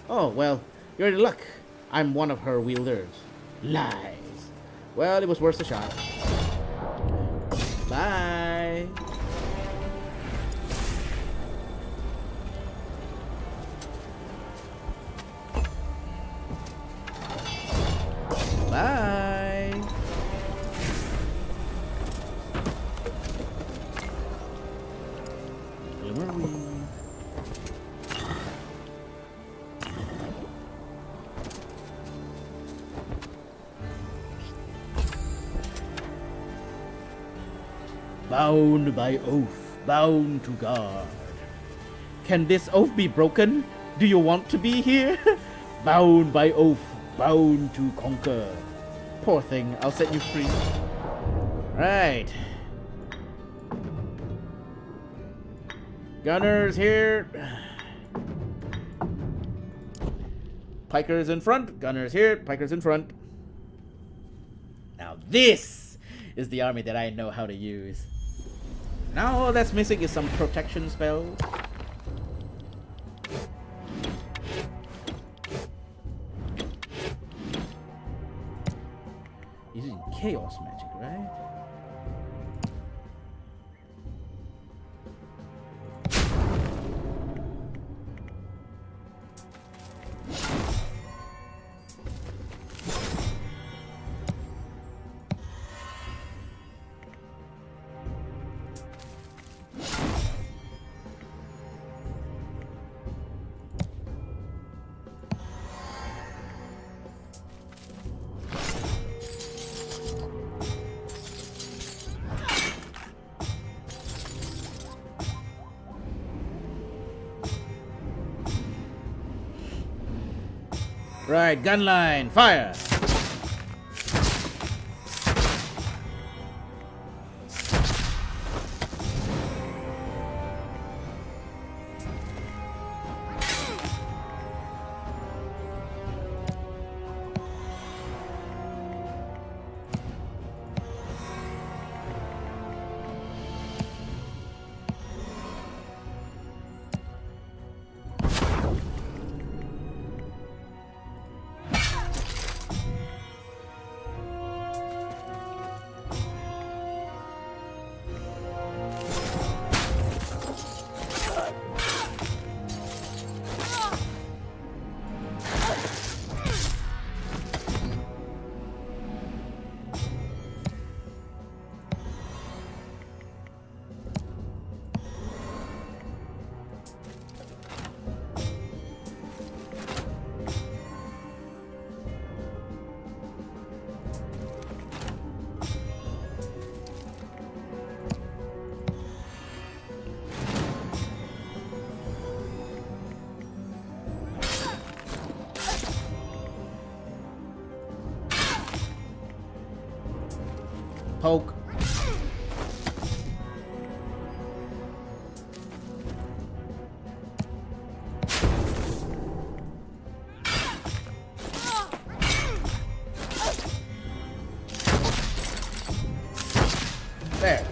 Oh, well, you're in luck. I'm one of her wielders. Lies. Well, it was worth a shot. Bye. Bye. Glimmer Weave. bound by oath, bound to guard. Can this oath be broken? Do you want to be here? Bound by oath, bound to conquer. Poor thing, I'll set you free. Right. Gunners here. Pikers in front. Gunners here. Pikers in front. Now this is the army that I know how to use. Now all that's missing is some protection spells. Using chaos magic, right? Right, gun line, fire! Poke. There.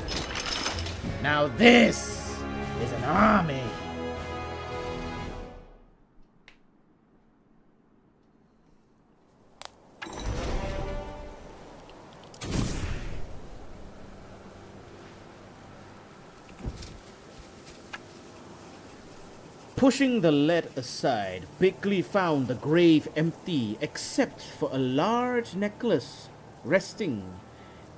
Now this is an army. Pushing the lead aside, Bickley found the grave empty except for a large necklace resting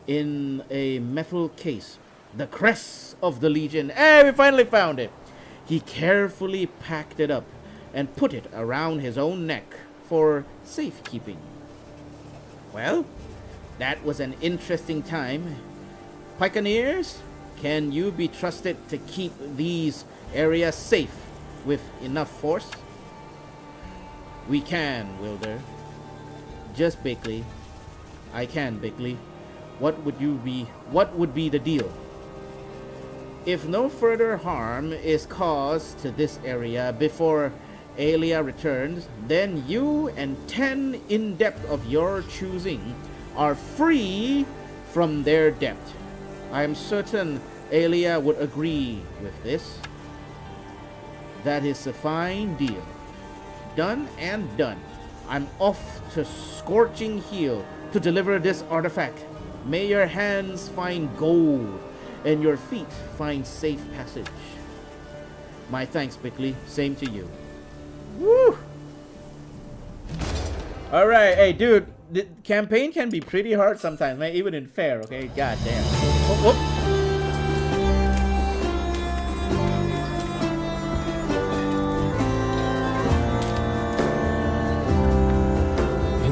in a metal case. The crest of the Legion. Hey, we finally found it! He carefully packed it up and put it around his own neck for safekeeping. Well, that was an interesting time. Pikeneers, can you be trusted to keep these areas safe with enough force? We can, Wilder. Just Bickley. I can, Bickley. What would be the deal? If no further harm is caused to this area before Aelia returns, then you and 10 in-depth of your choosing are free from their debt. I am certain Aelia would agree with this. That is a fine deal. Done and done. I'm off to Scorching Heel to deliver this artifact. May your hands find gold and your feet find safe passage. My thanks, Bickley. Same to you. Woo! Alright, hey dude, the campaign can be pretty hard sometimes, man, even in fair, okay? God damn. Oh, oh.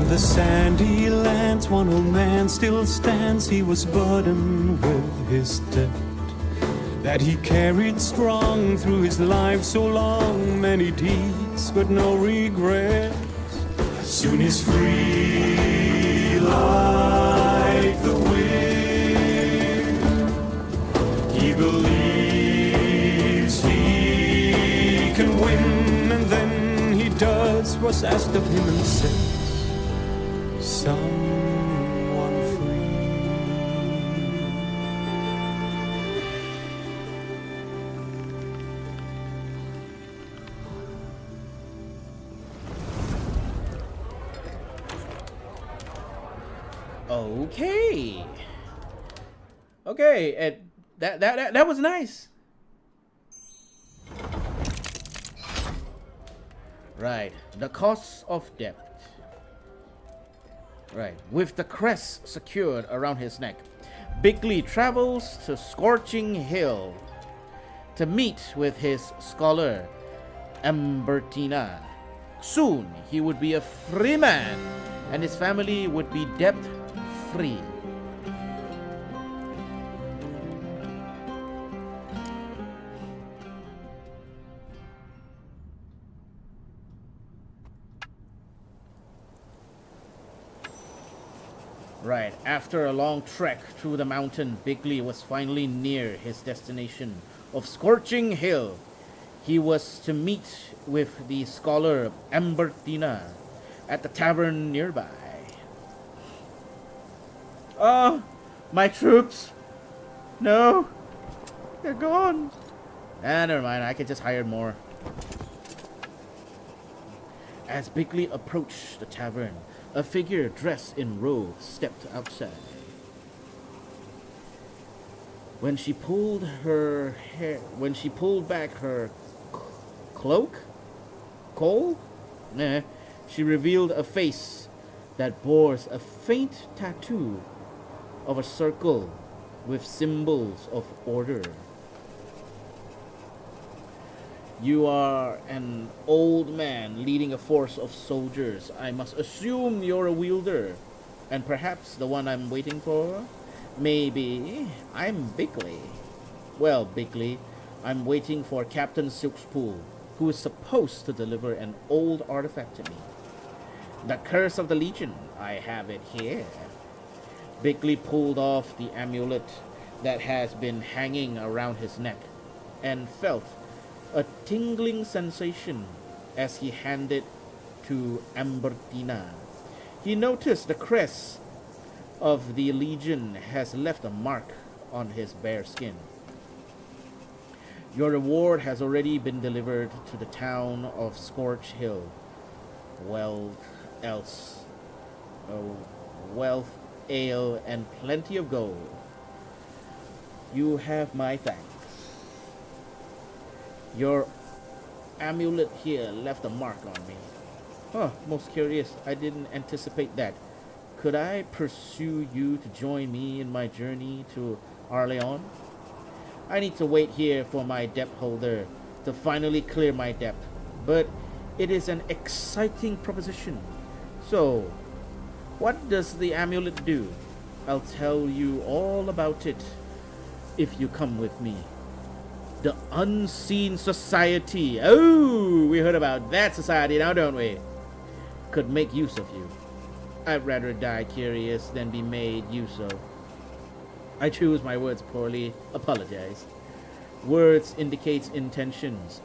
The sandy lands, one old man still stands. He was burdened with his debt. that he carried strong through his life so long. Many deeds, but no regrets. Soon he's free like the wind. He believes he can win, and then he does what's asked of him and sets someone free. Okay. Okay, and that was nice. Right, the cost of debt. Right, with the crest secured around his neck, Bigly travels to Scorching Hill to meet with his scholar, Ambertina. Soon he would be a free man, and his family would be debt-free. Right, after a long trek through the mountain, Bigly was finally near his destination of Scorching Hill. He was to meet with the scholar Ambertina at the tavern nearby. Oh, my troops! No, they're gone. Never mind, I can just hire more. As Bigly approached the tavern, a figure dressed in robes stepped outside. When she pulled back her cloak, she revealed a face that bore a faint tattoo of a circle with symbols of order. You are an old man leading a force of soldiers. I must assume you're a wielder, and perhaps the one I'm waiting for? Maybe. I'm Bigly. Well, Bigly, I'm waiting for Captain Silkspool, who is supposed to deliver an old artifact to me. The Curse of the Legion. I have it here. Bigly pulled off the amulet that has been hanging around his neck and felt a tingling sensation as he handed to Ambertina. He noticed the crest of the Legion has left a mark on his bare skin. Your reward has already been delivered to the town of Scorch Hill. Wealth, ale, and plenty of gold. You have my thanks. Your amulet here left a mark on me. Huh, most curious. I didn't anticipate that. Could I pursue you to join me in my journey to Arleon? I need to wait here for my debt holder to finally clear my debt, but it is an exciting proposition. So, what does the amulet do? I'll tell you all about it if you come with me. The Unseen Society. Oh, we heard about that society now, don't we? Could make use of you. I'd rather die curious than be made use of. I choose my words poorly. Apologize. Words indicates intentions.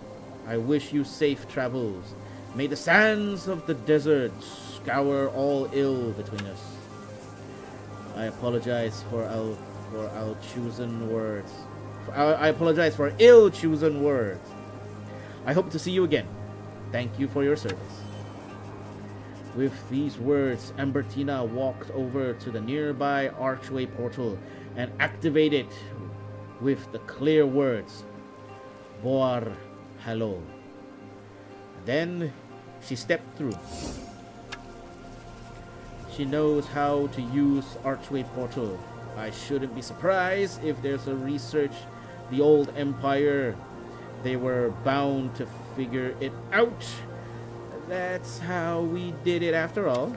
I wish you safe travels. May the sands of the desert scour all ill between us. I apologize for our chosen words. I apologize for ill-chosen words. I hope to see you again. Thank you for your service. With these words, Ambertina walked over to the nearby archway portal and activated with the clear words, Boar Hello. Then she stepped through. She knows how to use archway portal. I shouldn't be surprised if there's a research the old empire. They were bound to figure it out. That's how we did it after all.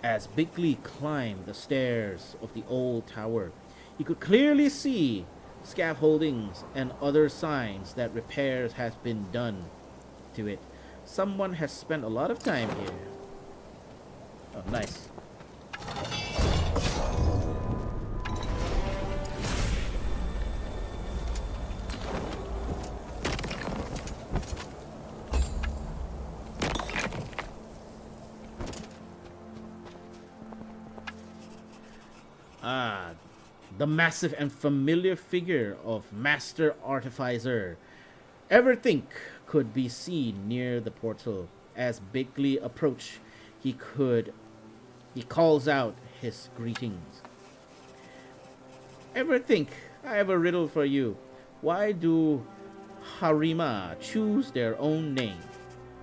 As Bigly climbed the stairs of the old tower, he could clearly see scaffoldings and other signs that repairs has been done to it. Someone has spent a lot of time here. Oh, nice. Ah, the massive and familiar figure of Master Artificer. Everything could be seen near the portal. As Bigly approached, he calls out his greetings. Everything, I have a riddle for you. Why do Harima choose their own name?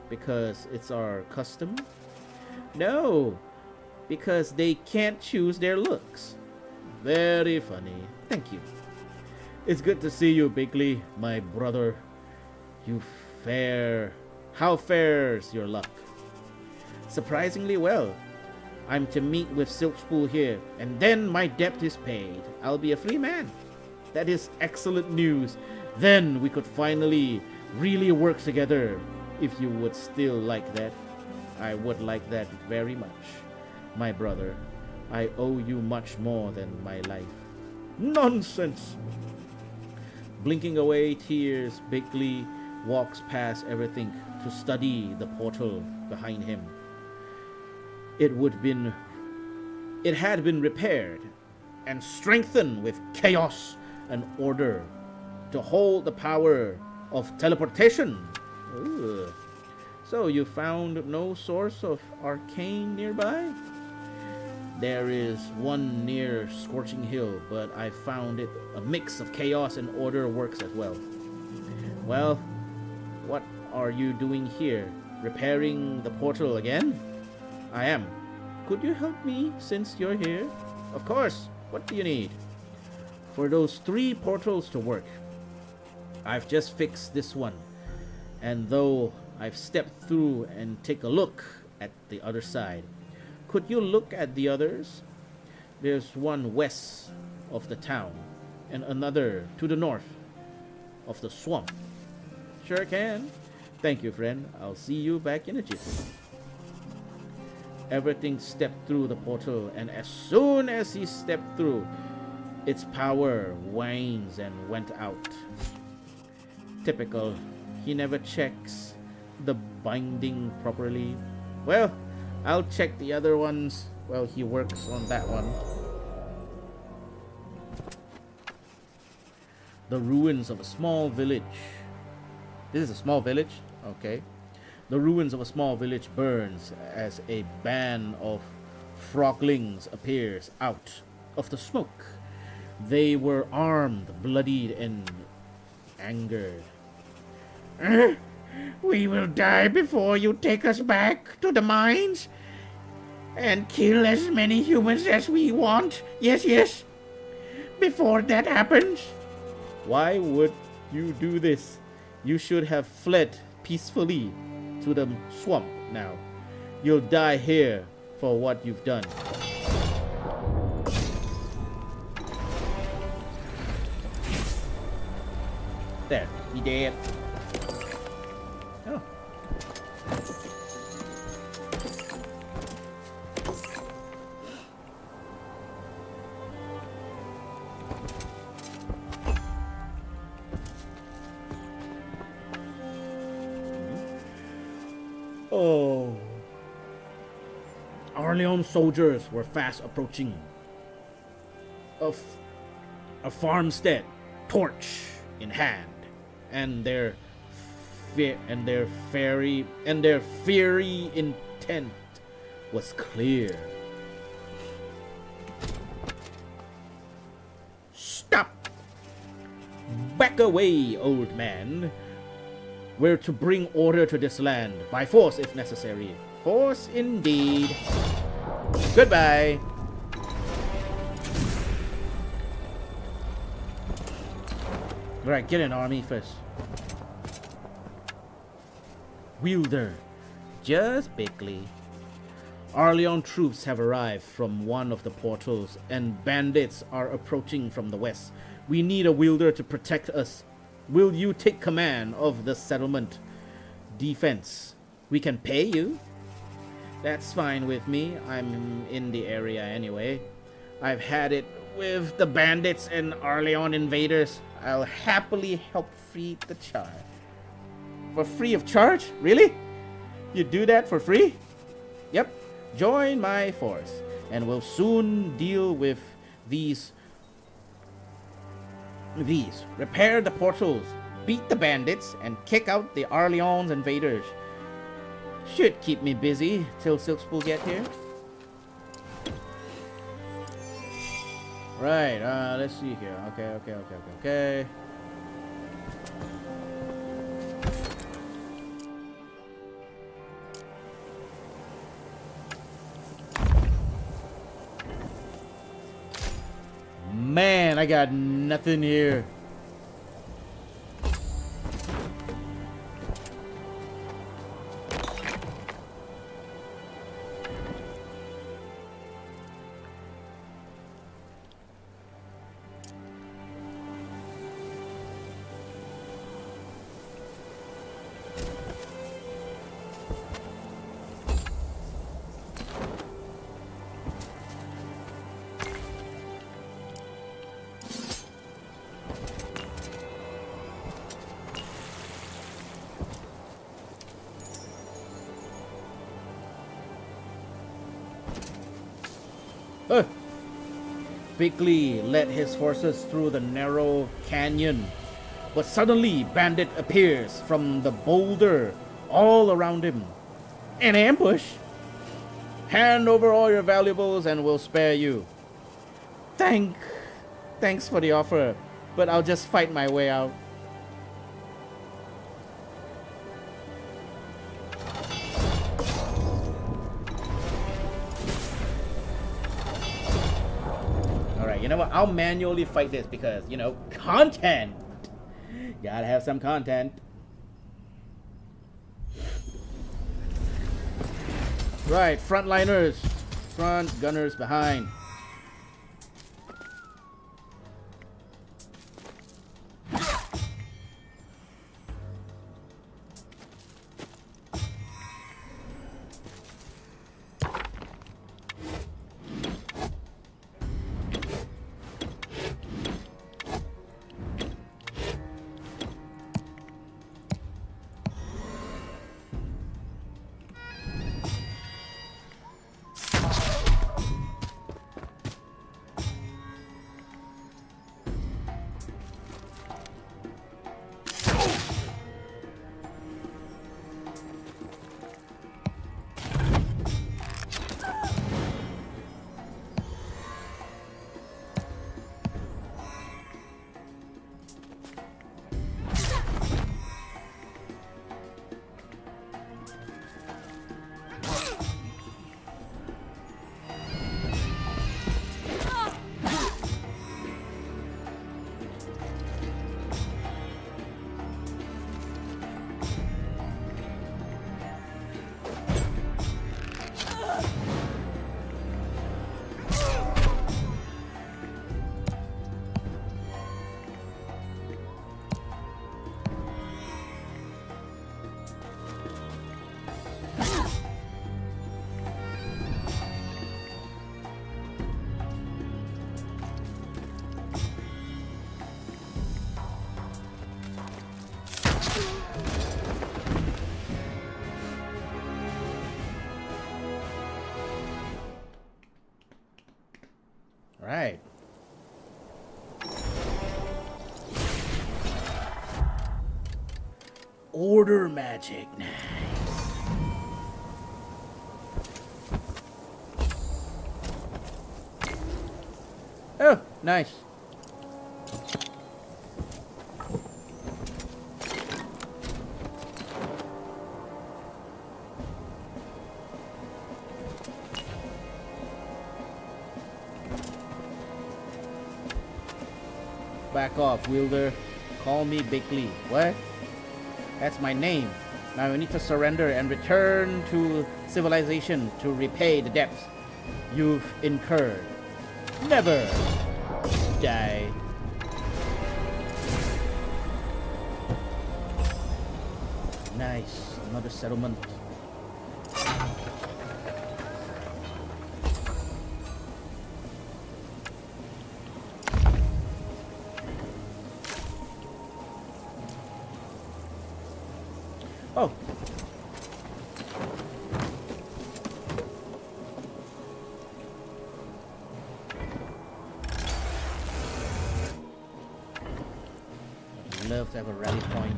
Because it's our custom? No, because they can't choose their looks. Very funny. Thank you. It's good to see you, Bigly, my brother. You fare. How fares your luck? Surprisingly well. I'm to meet with Silkspool here, and then my debt is paid. I'll be a free man. That is excellent news. Then we could finally really work together. If you would still like that, I would like that very much. My brother, I owe you much more than my life. Nonsense! Blinking away tears, Bigly walks past everything to study the portal behind him. It had been repaired and strengthened with chaos and order to hold the power of teleportation. Ooh. So you found no source of arcane nearby? There is one near Scorching Hill, but I found it a mix of chaos and order works as well. Well, what are you doing here? Repairing the portal again? I am. Could you help me since you're here? Of course. What do you need? For those 3 portals to work, I've just fixed this one. And though I've stepped through and take a look at the other side, could you look at the others? There's one west of the town and another to the north of the swamp. Sure can. Thank you, friend. I'll see you back in a jiffy. Everything stepped through the portal, and as soon as he stepped through, its power wanes and went out. Typical. He never checks the binding properly. Well, I'll check the other ones while he works on that one. The ruins of a small village. This is a small village? Okay. The ruins of a small village burns as a band of froglings appears out of the smoke. They were armed, bloodied, and angered. We will die before you take us back to the mines and kill as many humans as we want. Yes, yes. Before that happens. Why would you do this? You should have fled peacefully to the swamp now. You'll die here for what you've done. There, he dead. Oh. Oh. Our Leon soldiers were fast approaching a farmstead, torch in hand, and their fiery intent was clear. Stop! Back away, old man. We're to bring order to this land, by force if necessary. Force indeed. Goodbye. Right, get an army first. Wielder. Just Bigly. Arleon troops have arrived from one of the portals, and bandits are approaching from the west. We need a wielder to protect us. Will you take command of the settlement defense? We can pay you. That's fine with me. I'm in the area anyway. I've had it with the bandits and Arleon invaders. I'll happily help free the child. For free of charge? Really? You do that for free? Yep. Join my force, and we'll soon deal with these. Repair the portals, beat the bandits, and kick out the Arleon's invaders. Should keep me busy till Silkspool get here. Right, let's see here. Okay. Man, I got nothing here. Bigly led his forces through the narrow canyon, but suddenly bandit appears from the boulder all around him. An ambush? Hand over all your valuables and we'll spare you. Thanks for the offer, but I'll just fight my way out. You know what? I'll manually fight this because, you know, content. Gotta have some content. Right, frontliners. Front, gunners behind. Right. Order magic. Nice. Oh, nice. Back off, wielder. Call me Bigly. What? That's my name. Now you need to surrender and return to civilization to repay the debts you've incurred. Never die. Nice, another settlement. Oh. I'd love to have a rally point.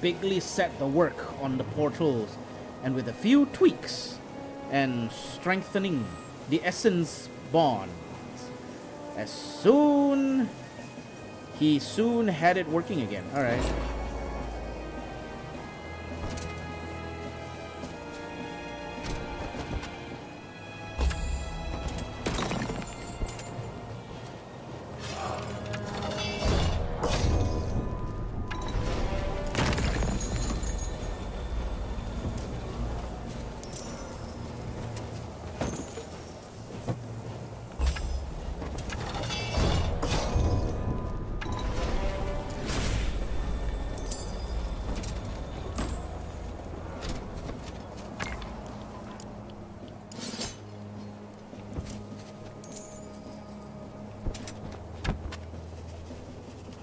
Bigly set the work on the portals, and with a few tweaks and strengthening the essence bonds, he soon had it working again. All right.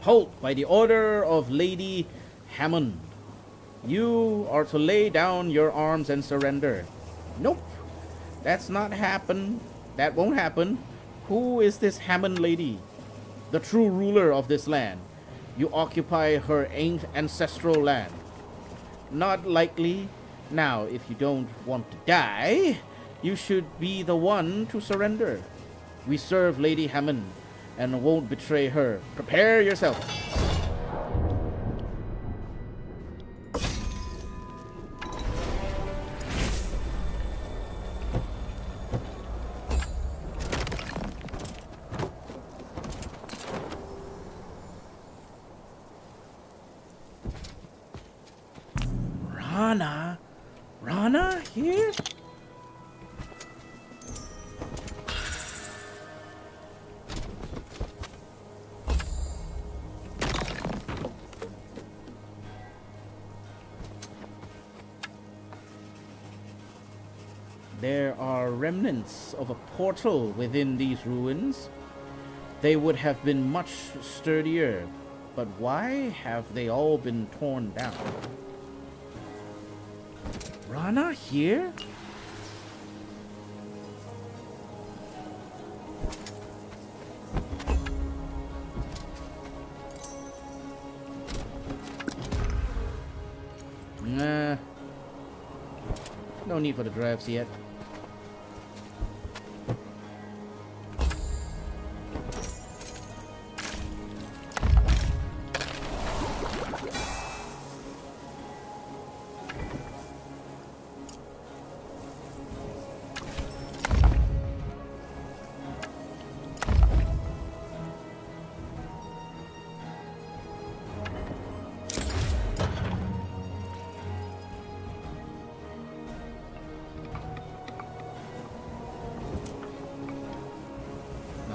Halt by the order of Lady Hammond. You are to lay down your arms and surrender. Nope. That's not happen. That won't happen. Who is this Hammond lady? The true ruler of this land. You occupy her ancestral land. Not likely. Now, if you don't want to die, you should be the one to surrender. We serve Lady Hammond and won't betray her. Prepare yourself. Rana here? There are remnants of a portal within these ruins. They would have been much sturdier, but why have they all been torn down? Rana here? Nah. No need for the drives yet.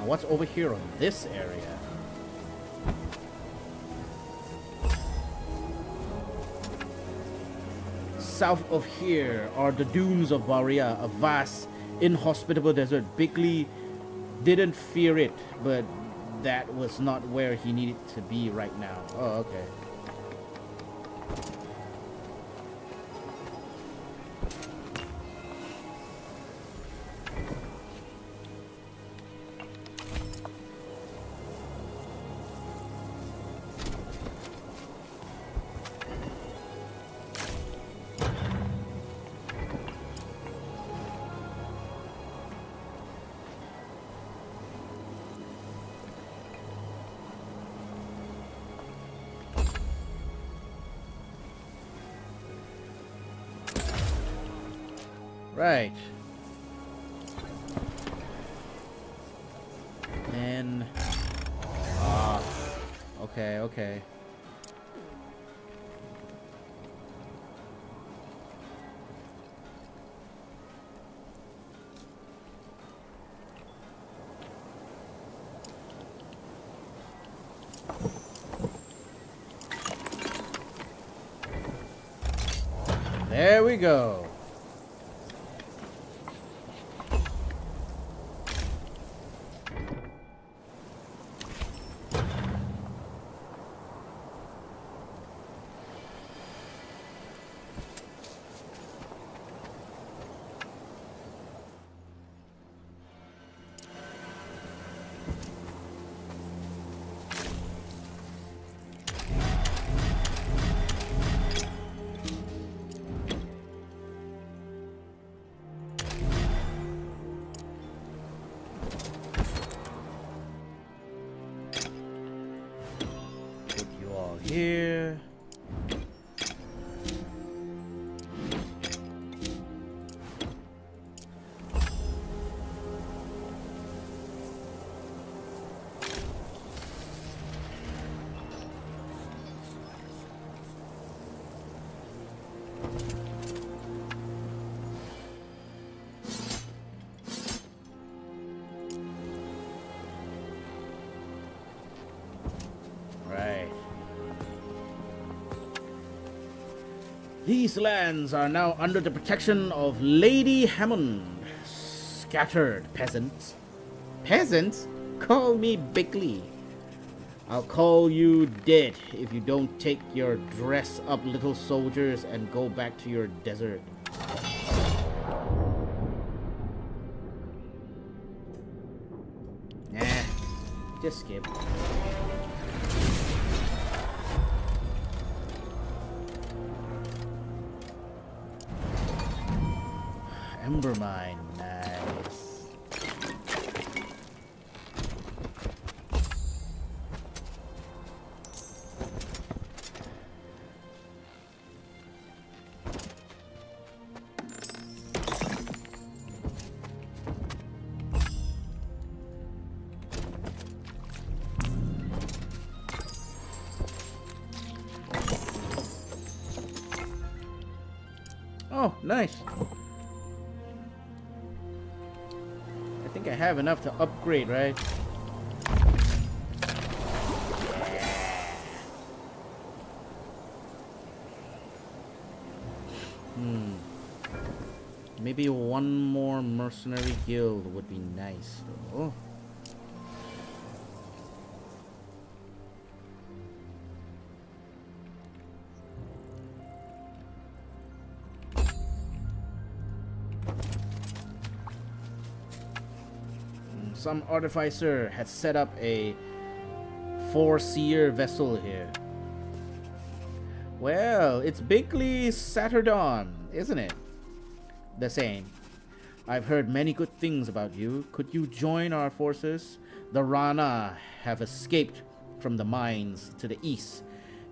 What's over here on this area? South of here are the dunes of Barya, a vast, inhospitable desert. Bigly didn't fear it, but that was not where he needed to be right now. Oh, okay. Right. And... okay, okay. There we go. Here. Right. These lands are now under the protection of Lady Hammond. Scattered peasants. Peasants? Call me Bickley. I'll call you dead if you don't take your dress-up little soldiers and go back to your desert. Nah, just skip. Ember mine, nice. Oh, nice. I think I have enough to upgrade, right? Maybe one more mercenary guild would be nice, though. Some artificer has set up a four-seer vessel here. Well, it's Bickley Satterdon, isn't it? The same. I've heard many good things about you. Could you join our forces? The Rana have escaped from the mines to the east,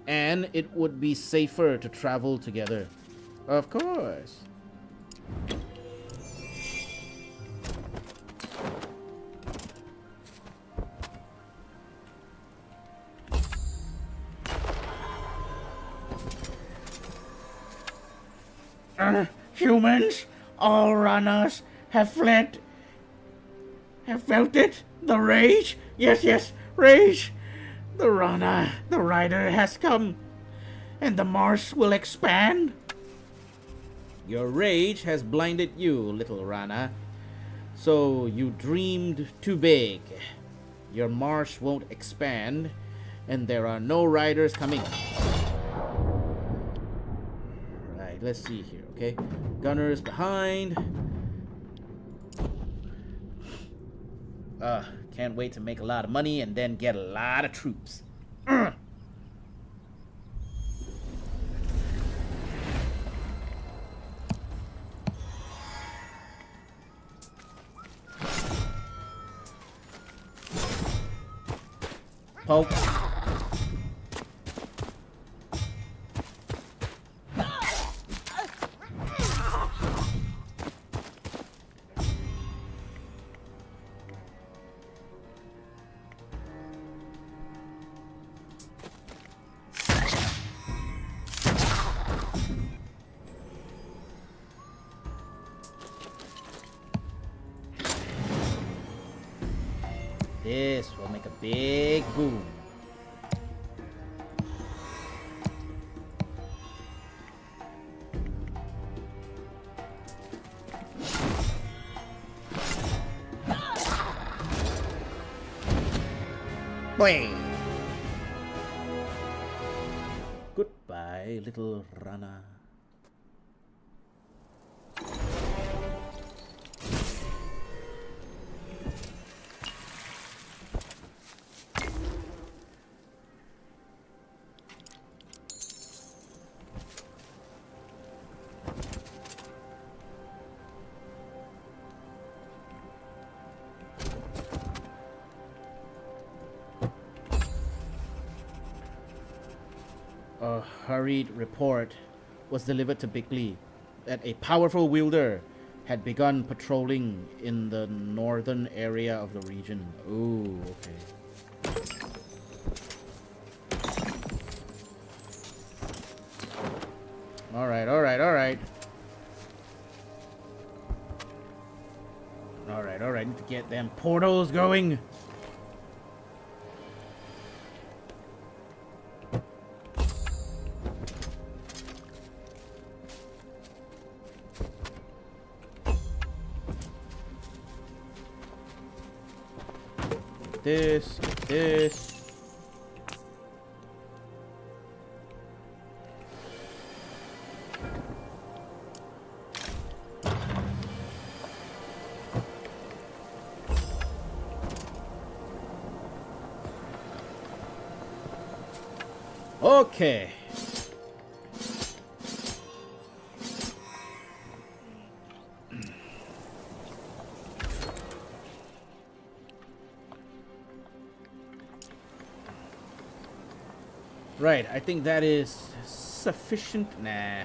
and it would be safer to travel together. Of course. Humans, all runners have fled. Have felt it? The rage? Yes, rage. The runner, the rider has come, and the marsh will expand. Your rage has blinded you, little Rana. So you dreamed too big. Your marsh won't expand, and there are no riders coming. Let's see here, okay? Gunners behind. Can't wait to make a lot of money and then get a lot of troops. Poke. This will make a big boom. Boing! Goodbye, little Rana. A hurried report was delivered to Bigly that a powerful wielder had begun patrolling in the northern area of the region. Ooh, okay. Alright. Alright, need to get them portals going. This. Okay. Right, I think that is sufficient. Nah.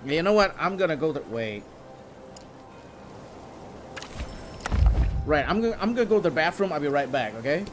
You know what? I'm gonna go that way. Right, I'm gonna go to the bathroom. I'll be right back, okay?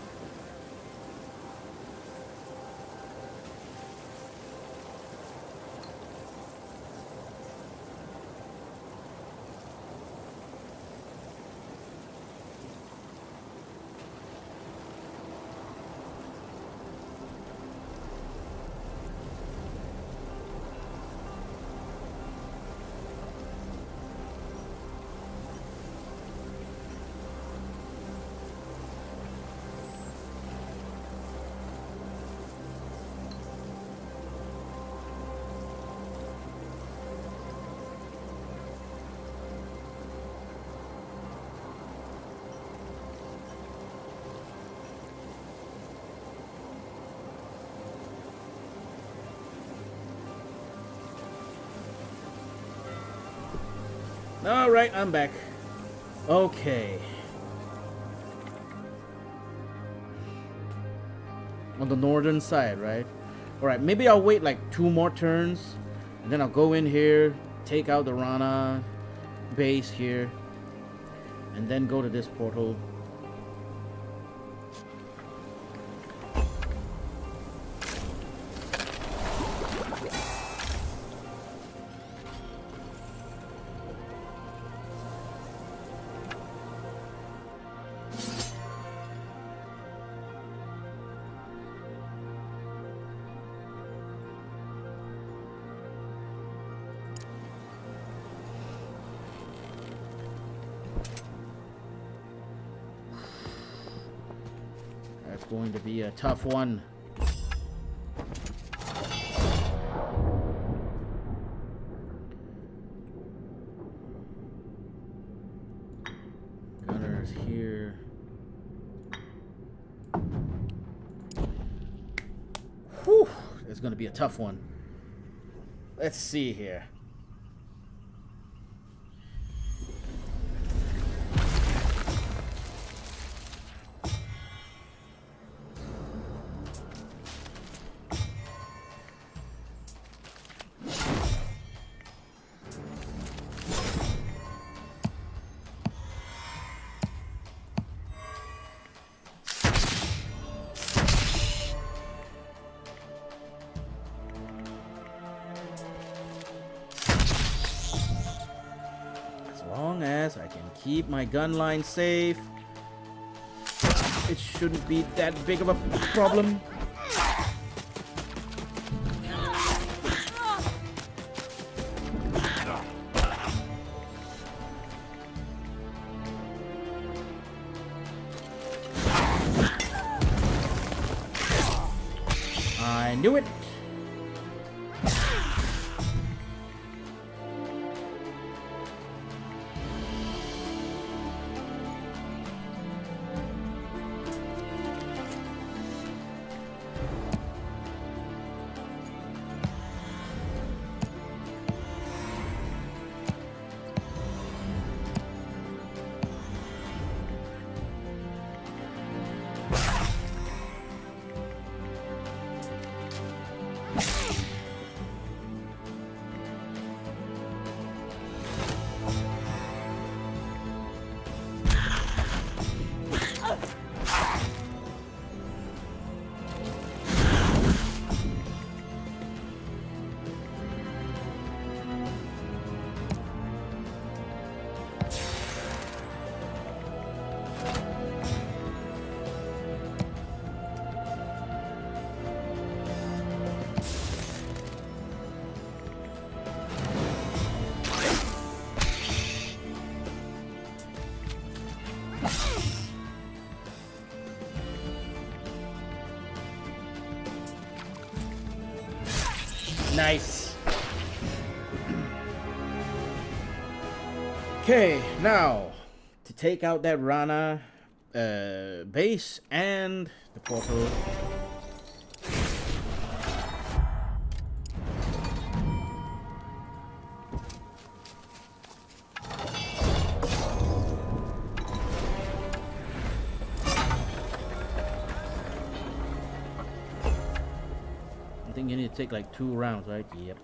Alright, I'm back. Okay. On the northern side, right? Alright, maybe I'll wait like 2 more turns. And then I'll go in here, take out the Rana base here. And then go to this portal. That's going to be a tough one. Gunners here. Whew, it's going to be a tough one. Let's see here. I can keep my gun line safe. It shouldn't be that big of a problem. I knew it. Nice. Okay, now to take out that Rana base and the portal. I think you need to take like 2 rounds, right? Yep.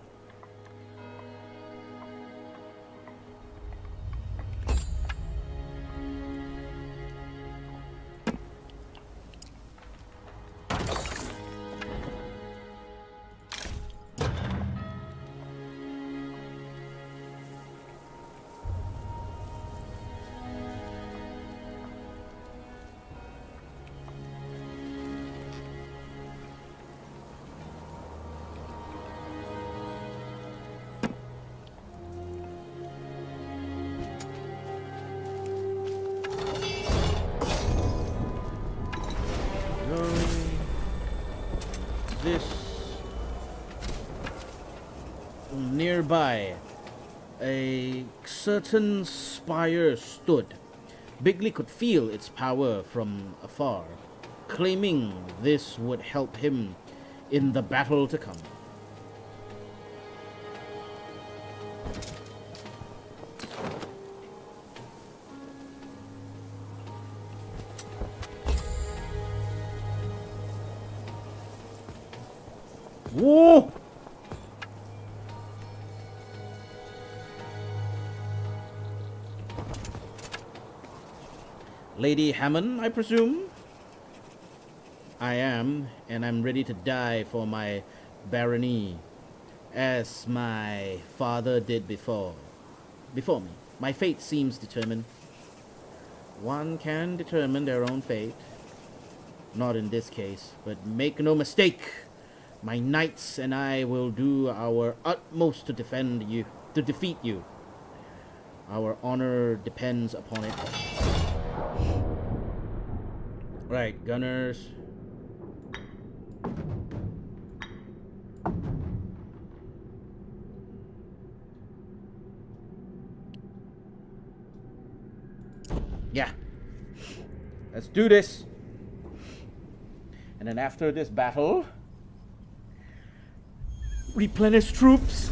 Nearby, a certain spire stood. Bigley could feel its power from afar, claiming this would help him in the battle to come. Whoa! Lady Hammond, I presume? I am, and I'm ready to die for my barony, as my father did before me. My fate seems determined. One can determine their own fate. Not in this case, but make no mistake, my knights and I will do our utmost to defend you, to defeat you. Our honor depends upon it. Right, gunners. Yeah. Let's do this. And then after this battle, replenish troops.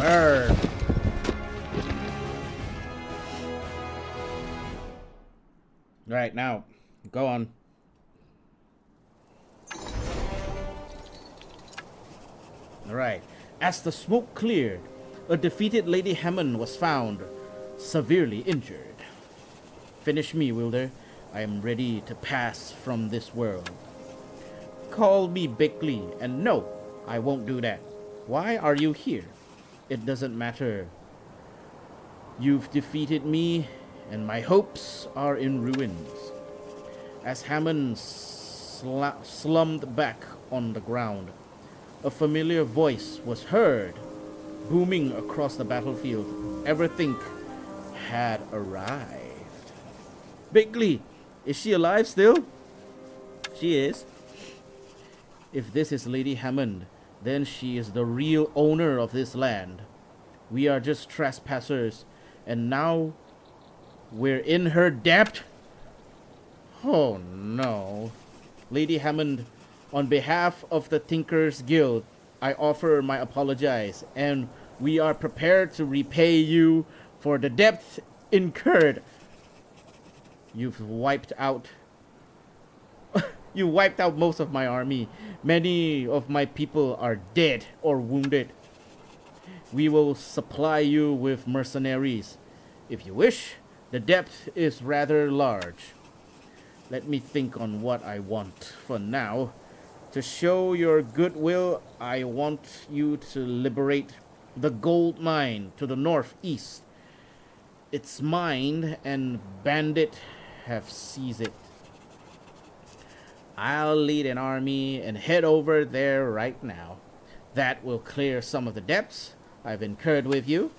Burn. Right, now, go on. Alright. As the smoke cleared, a defeated Lady Hammond was found, severely injured. Finish me, Wilder. I am ready to pass from this world. Call me Bickley, and no, I won't do that. Why are you here? It doesn't matter. You've defeated me, and my hopes are in ruins. As Hammond slumped back on the ground, a familiar voice was heard, booming across the battlefield. Everything had arrived. Bickley, is she alive still? She is. If this is Lady Hammond, then she is the real owner of this land. We are just trespassers, and now we're in her debt? Oh no. Lady Hammond, on behalf of the Tinkers Guild, I offer my apologies, and we are prepared to repay you for the debt incurred. You've wiped out most of my army. Many of my people are dead or wounded. We will supply you with mercenaries. If you wish, the debt is rather large. Let me think on what I want for now. To show your goodwill, I want you to liberate the gold mine to the northeast. It's mine, and bandits have seized it. I'll lead an army and head over there right now. That will clear some of the debts I've incurred with you.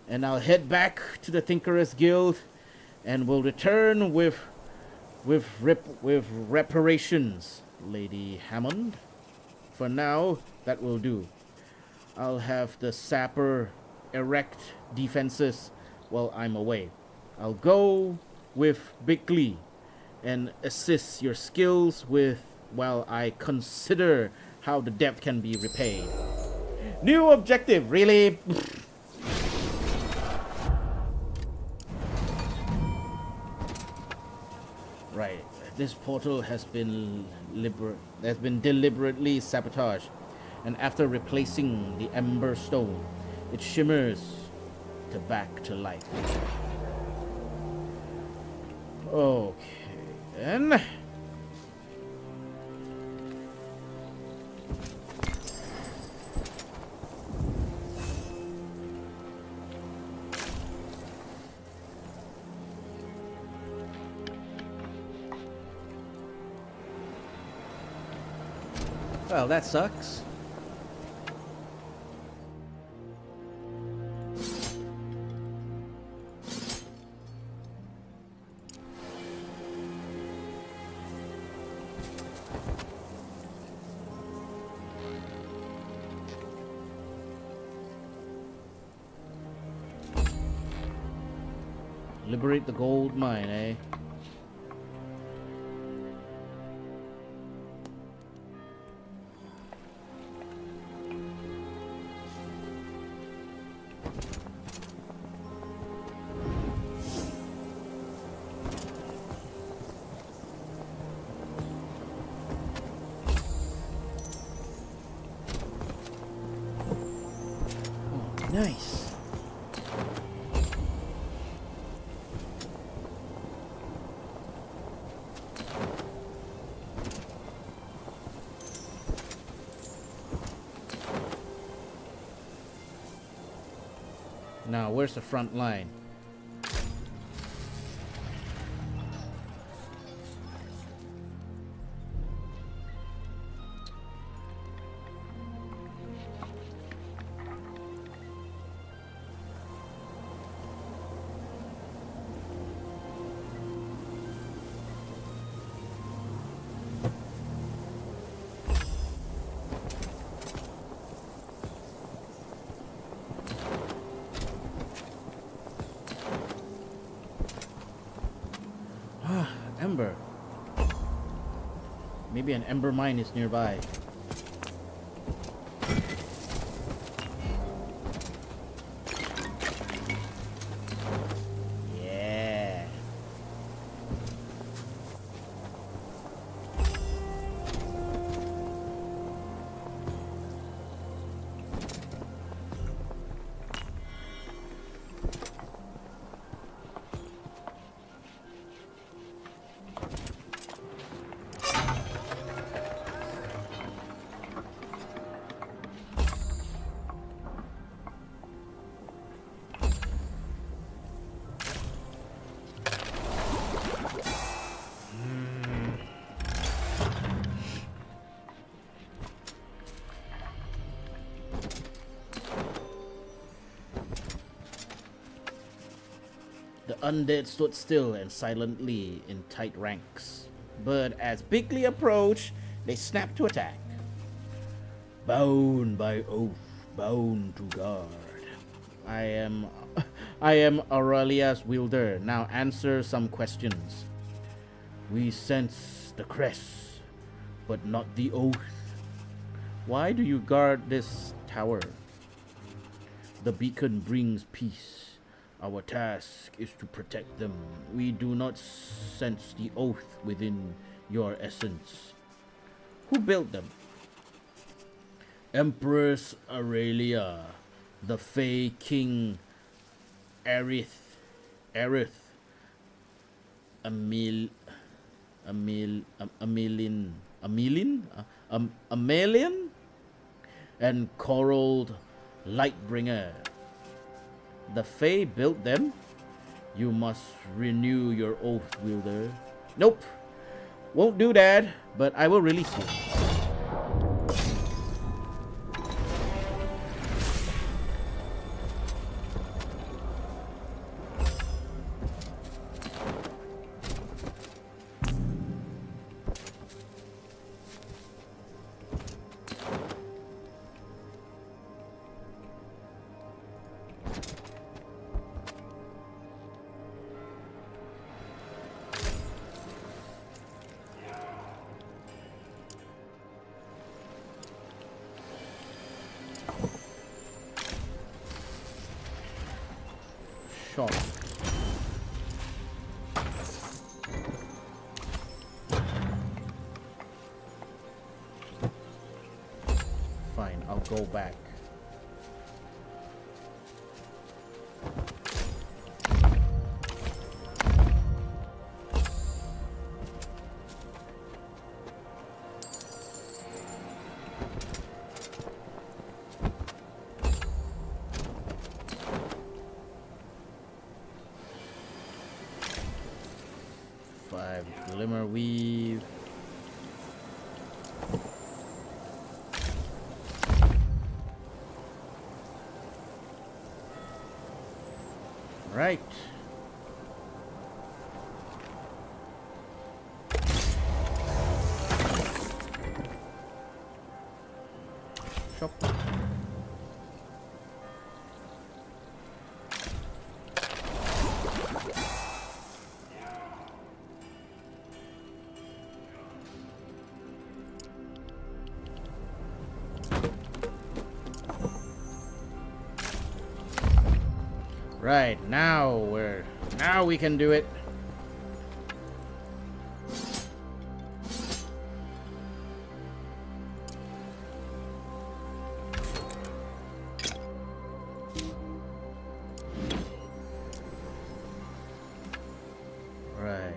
And I'll head back to the Tinkerers Guild and will return with reparations, Lady Hammond. For now, that will do. I'll have the sapper erect defenses while I'm away. I'll go with Bickley and assist your skills with while I consider how the debt can be repaid. New objective, really? Right. This portal has been deliberately sabotaged, and after replacing the Ember Stone, it shimmers back to life. Okay, then. Well, that sucks. Liberate the gold mine, eh? Oh, nice. Now, where's the front line? Ember. Maybe an ember mine is nearby. undead stood still and silently in tight ranks. But as Bigly approached, they snapped to attack. Bound by oath, bound to guard. I am Aurelia's wielder. Now answer some questions. We sense the crest, but not the oath. Why do you guard this tower? The beacon brings peace. Our task is to protect them. We do not sense the oath within your essence. Who built them? Empress Aurelia, the Fey King Aerith, Amelian, and Coral Lightbringer. The Fae built them. You must renew your oath, wielder. Nope. Won't do that, but I will release you. Shot. Fine, I'll go back. Glimmer weave. Right. Shop. Right, now we can do it. Right.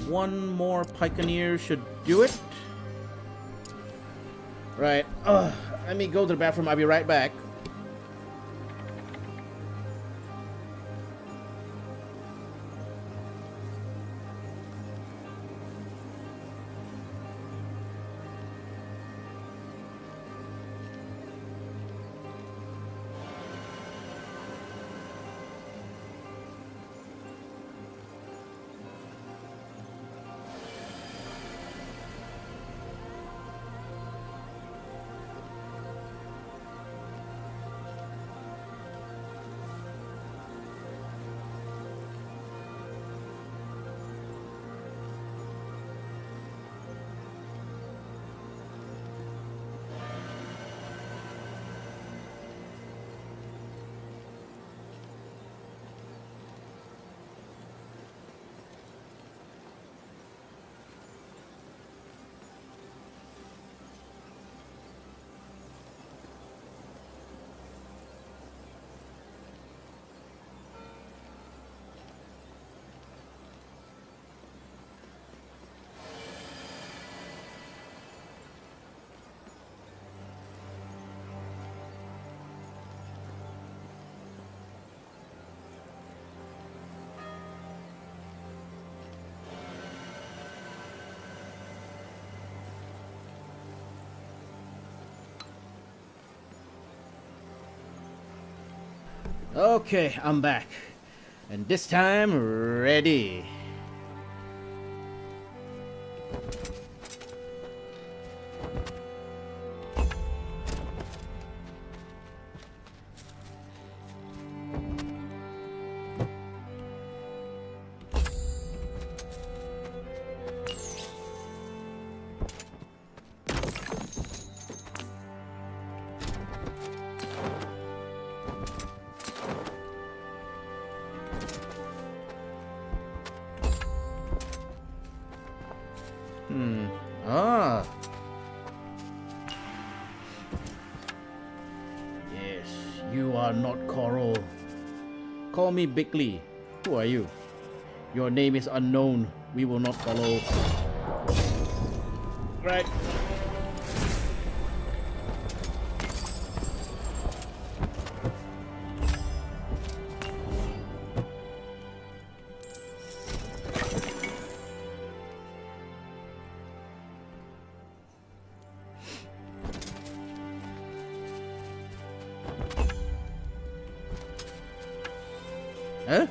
One more Pikeneer should do it. Right. Let me go to the bathroom. I'll be right back. Okay, I'm back. And this time, ready. Ah. Yes, you are not Coral. Call me Bickley. Who are you? Your name is unknown. We will not follow. Right. Huh?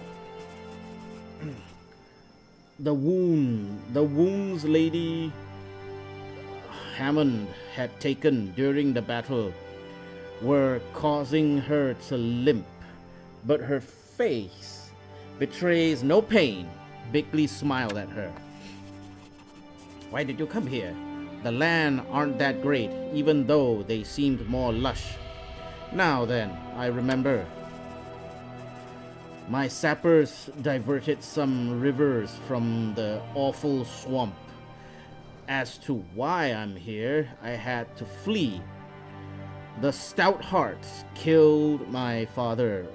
The wounds Lady Hammond had taken during the battle were causing her to limp, but her face betrays no pain. Bickley smiled at her. Why did you come here? The land aren't that great, even though they seemed more lush. Now then, I remember. My sappers diverted some rivers from the awful swamp. As to why I'm here, I had to flee. The stout hearts killed my father.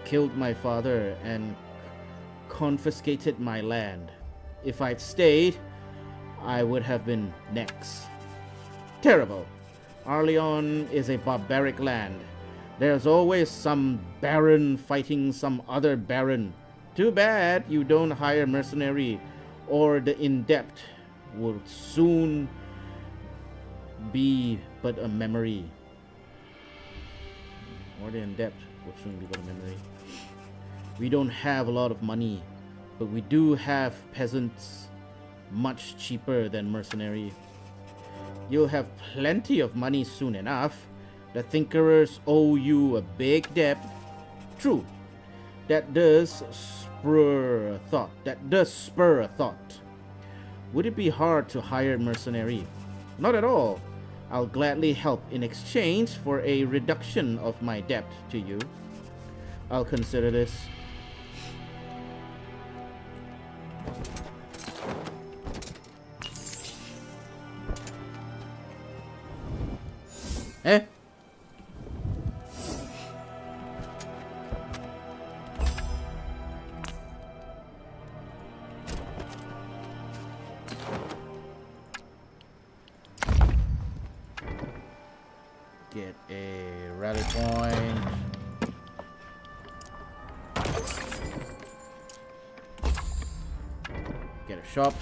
Killed my father and confiscated my land. If I'd stayed, I would have been next. Terrible. Arleon is a barbaric land. There's always some baron fighting some other baron. Too bad you don't hire mercenary, or the in-depth will soon be but a memory. Or the in-depth will soon be but a memory. We don't have a lot of money, but we do have peasants much cheaper than mercenary. You'll have plenty of money soon enough. The Thinkerers owe you a big debt. True. That does spur a thought. Would it be hard to hire mercenary? Not at all. I'll gladly help in exchange for a reduction of my debt to you. I'll consider this. Eh? Get a rally point. Get a shop.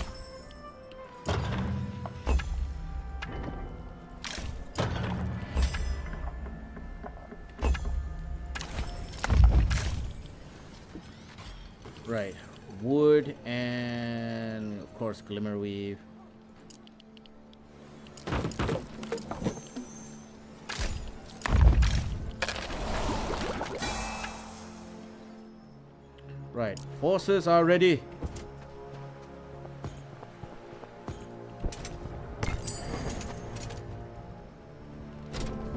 Right, wood and of course glimmerweave. Right, forces are ready.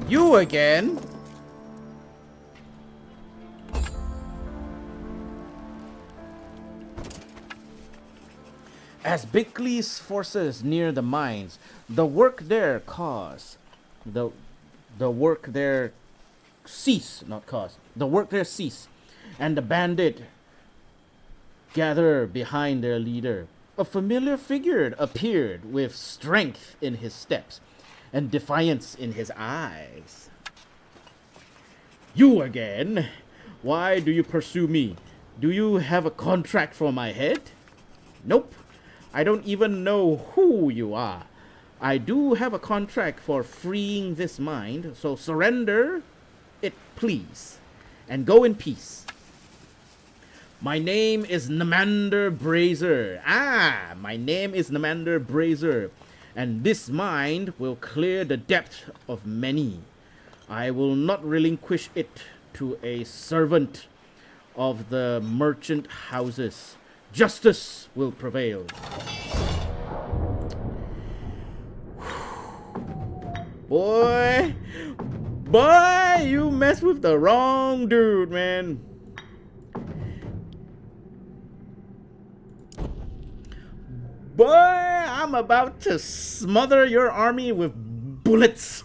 You again? As Bickley's forces near the mines, the work there cease, and the bandit gather behind their leader. A familiar figure appeared with strength in his steps and defiance in his eyes. You again? Why do you pursue me? Do you have a contract for my head? Nope. I don't even know who you are. I do have a contract for freeing this mine, so surrender it, please. and go in peace. My name is Namander Brazier. My name is Namander Brazier, and this mind will clear the depth of many. I will not relinquish it to a servant of the merchant houses. Justice will prevail. Boy, you messed with the wrong dude, man. Boy, I'm about to smother your army with bullets.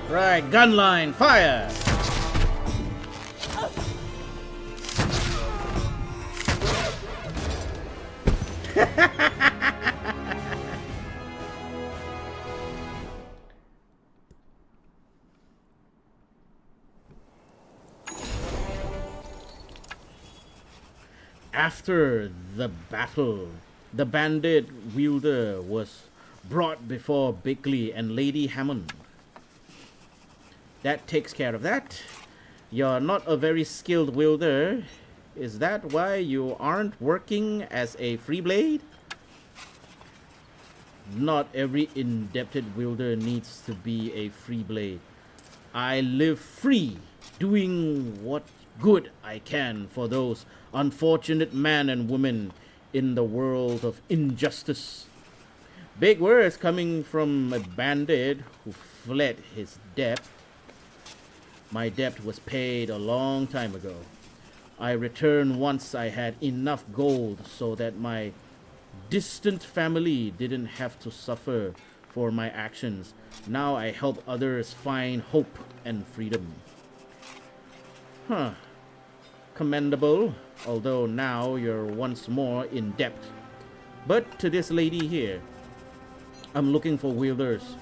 Right, gun line, fire! After the battle, the bandit wielder was brought before Bickley and Lady Hammond. That takes care of that. You're not a very skilled wielder. Is that why you aren't working as a free blade? Not every indebted wielder needs to be a free blade. I live free, doing what good I can for those unfortunate men and women in the world of injustice. Big words coming from a bandit who fled his debt. My debt was paid a long time ago. I returned once I had enough gold so that my distant family didn't have to suffer for my actions. Now I help others find hope and freedom. Commendable, although now you're once more in debt. But to this lady here, I'm looking for wielders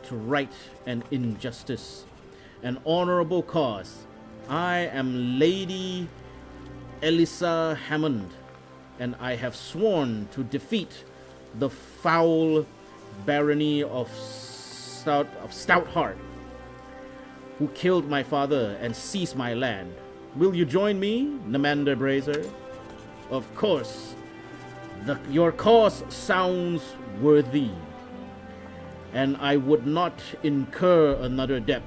to right an injustice, an honorable cause. I am Lady Elisa Hammond, and I have sworn to defeat the foul barony of Stoutheart, who killed my father and seized my land. Will you join me, Namander Brazier? Of course. Your cause sounds worthy, and I would not incur another debt.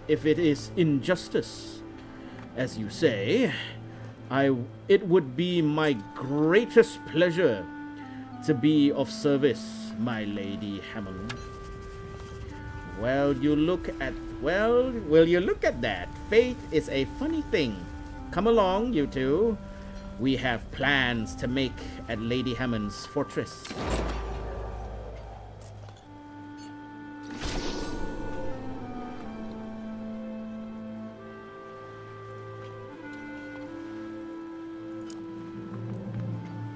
If it is injustice, as you say, it would be my greatest pleasure to be of service, my Lady Hammond. Will you look at that? Fate is a funny thing. Come along, you two. We have plans to make at Lady Hammond's fortress.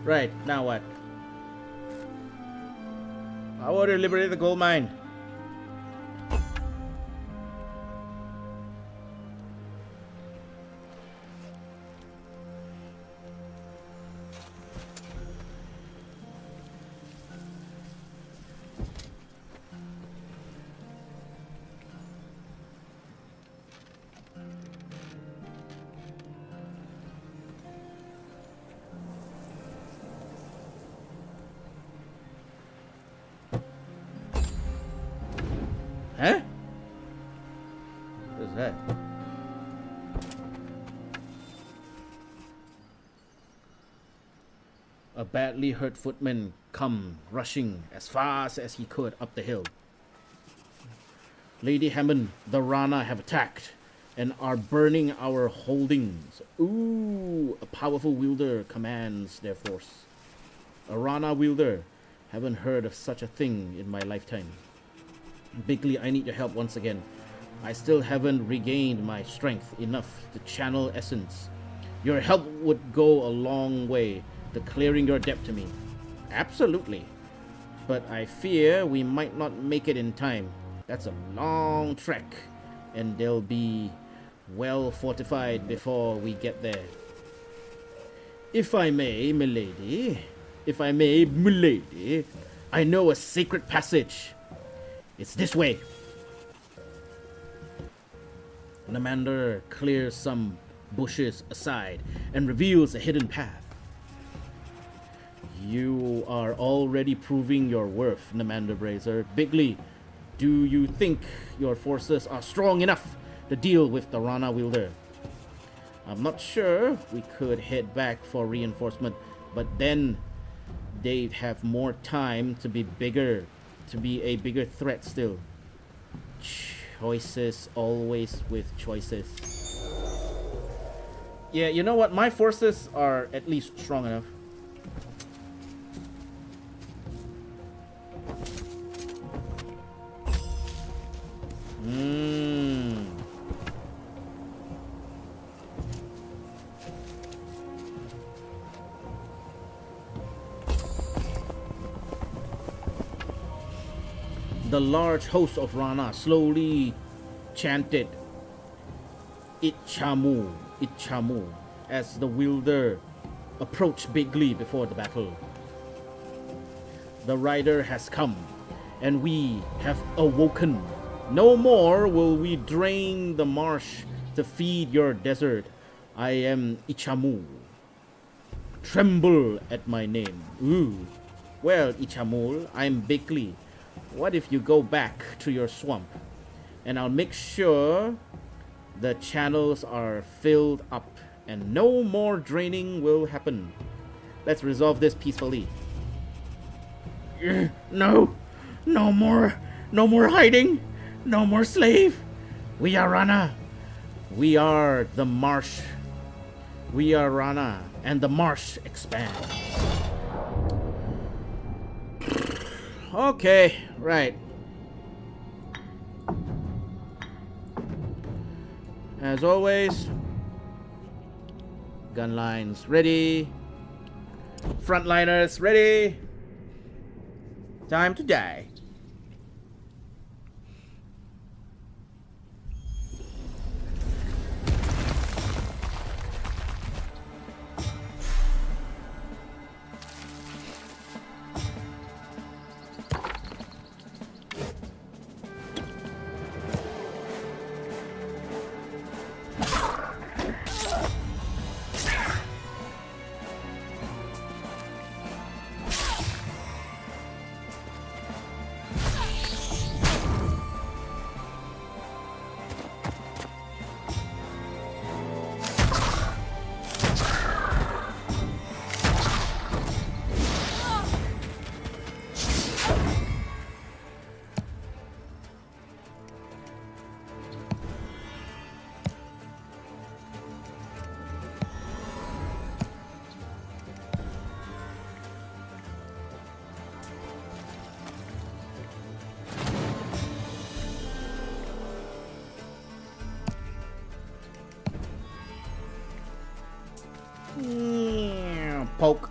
Right, now what? I want to liberate the gold mine. A badly hurt footman come rushing as fast as he could up the hill. Lady Hammond, the Rana have attacked and are burning our holdings. Ooh, a powerful wielder commands their force. A Rana wielder. Haven't heard of such a thing in my lifetime. Bigly, I need your help once again. I still haven't regained my strength enough to channel essence. Your help would go a long way to clearing your debt to me. Absolutely. But I fear we might not make it in time. That's a long trek, and they'll be well fortified before we get there. If I may, milady, I know a secret passage. It's this way. Namander clears some bushes aside and reveals a hidden path. You are already proving your worth, Namander Brazier. Bigly, do you think your forces are strong enough to deal with the Rana wielder? I'm not sure. We could head back for reinforcement, but then they'd have more time to be a bigger threat still. Choices, always with choices. Yeah, you know what? My forces are at least strong enough. The large host of Rana slowly chanted Ichamu, Ichamu, as the wielder approached Bigly before the battle. The rider has come, and we have awoken. No more will we drain the marsh to feed your desert. I am Ichamu. Tremble at my name. Ooh. Well, Ichamul, I'm Bigly. What if you go back to your swamp, and I'll make sure the channels are filled up and no more draining will happen. Let's resolve this peacefully. No more hiding, no more slave. We are Rana. We are the marsh. We are Rana, and the marsh expands. Okay, right. As always, gun lines ready. Frontliners ready. Time to die. Poke.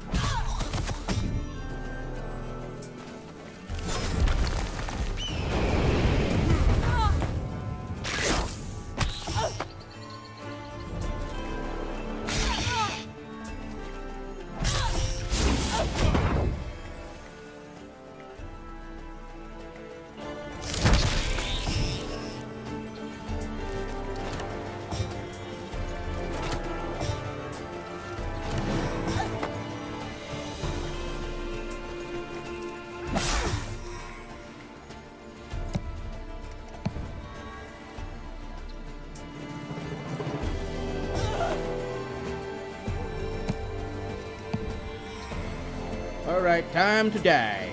Alright, time to die.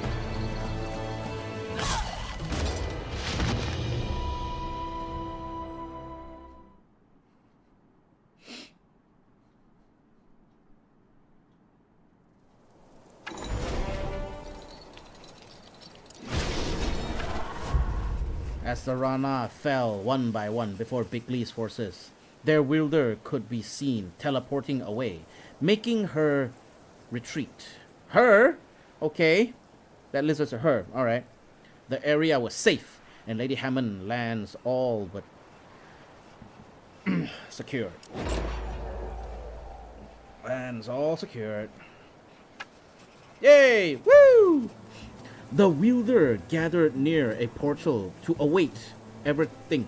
As the Rana fell one by one before Big Lee's forces, their wielder could be seen teleporting away, making her retreat. Her? Okay. That listens to her. Alright. The area was safe, and Lady Hammond lands all but secured. Lands all secured. Yay! Woo! The wielder gathered near a portal to await everything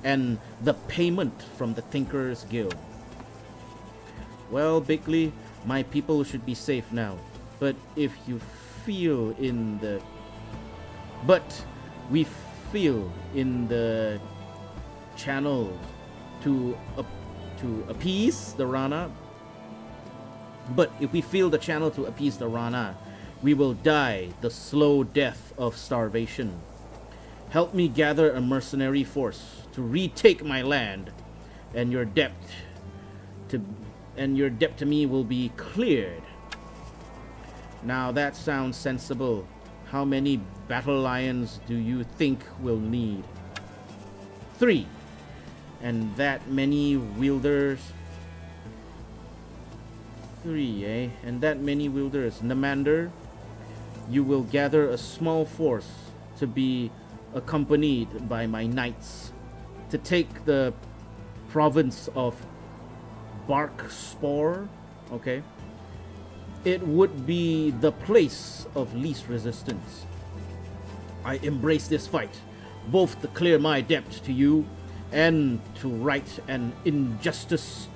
and the payment from the Tinker's Guild. Well, Bigly, my people should be safe now. But if you feel in the... But we feel in the channel to appease the Rana. But if we feel the channel to appease the Rana, we will die the slow death of starvation. Help me gather a mercenary force to retake my land, and your debt to me will be cleared. Now that sounds sensible. How many battle lions do you think we'll need? 3. And that many wielders? 3, eh? And that many wielders. Namander, you will gather a small force to be accompanied by my knights to take the province of Barkspore. Okay. It would be the place of least resistance. I embrace this fight, both to clear my debt to you and to right an injustice.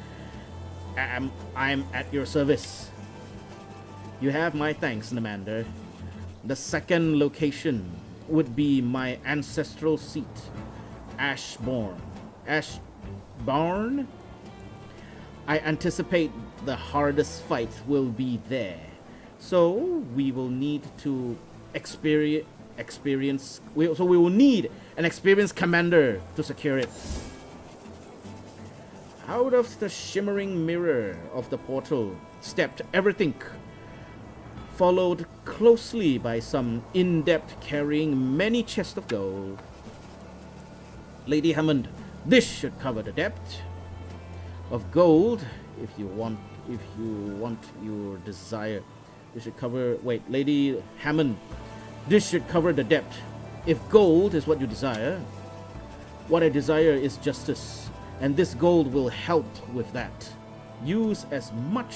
I'm at your service. You have my thanks, Namander. The second location would be my ancestral seat, Ashbourne. Ashbourne? I anticipate the hardest fight will be there. So we will need to we will need an experienced commander to secure it. Out of the shimmering mirror of the portal stepped everything, followed closely by some in-depth carrying many chests of gold. Lady Hammond, this should cover the debt of gold. If you want your desire, this should cover. Wait, Lady Hammond, this should cover the debt. If gold is what you desire, what I desire is justice, and this gold will help with that. Use as much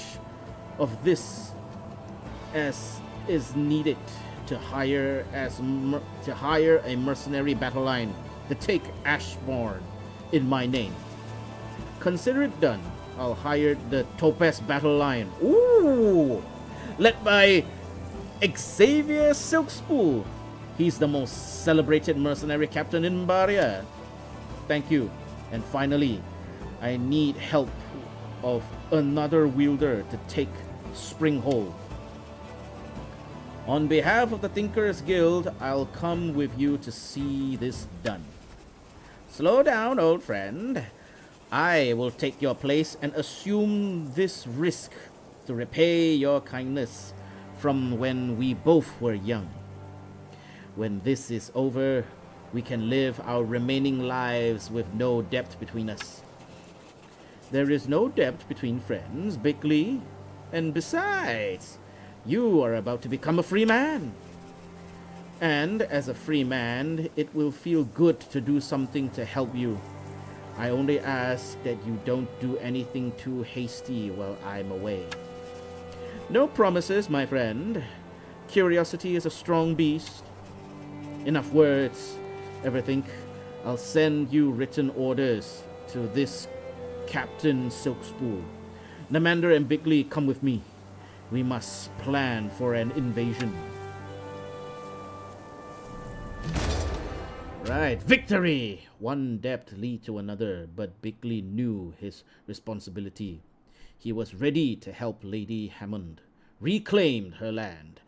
of this as is needed to hire a mercenary battle line to take Ashbourne in my name. Consider it done. I'll hire the Topaz battle line. Ooh! Led by Xavier Silkspool. He's the most celebrated mercenary captain in Barya. Thank you. And finally, I need help of another wielder to take Springhold. On behalf of the Tinker's Guild, I'll come with you to see this done. Slow down, old friend. I will take your place and assume this risk to repay your kindness from when we both were young. When this is over, we can live our remaining lives with no debt between us. There is no debt between friends, Bigly, and besides, you are about to become a free man. And as a free man, it will feel good to do something to help you. I only ask that you don't do anything too hasty while I'm away. No promises, my friend. Curiosity is a strong beast. Enough words, everything. I'll send you written orders to this Captain Silkspool. Namander and Bigly, come with me. We must plan for an invasion. Right, victory! One debt lead to another, but Bigly knew his responsibility. He was ready to help Lady Hammond reclaim her land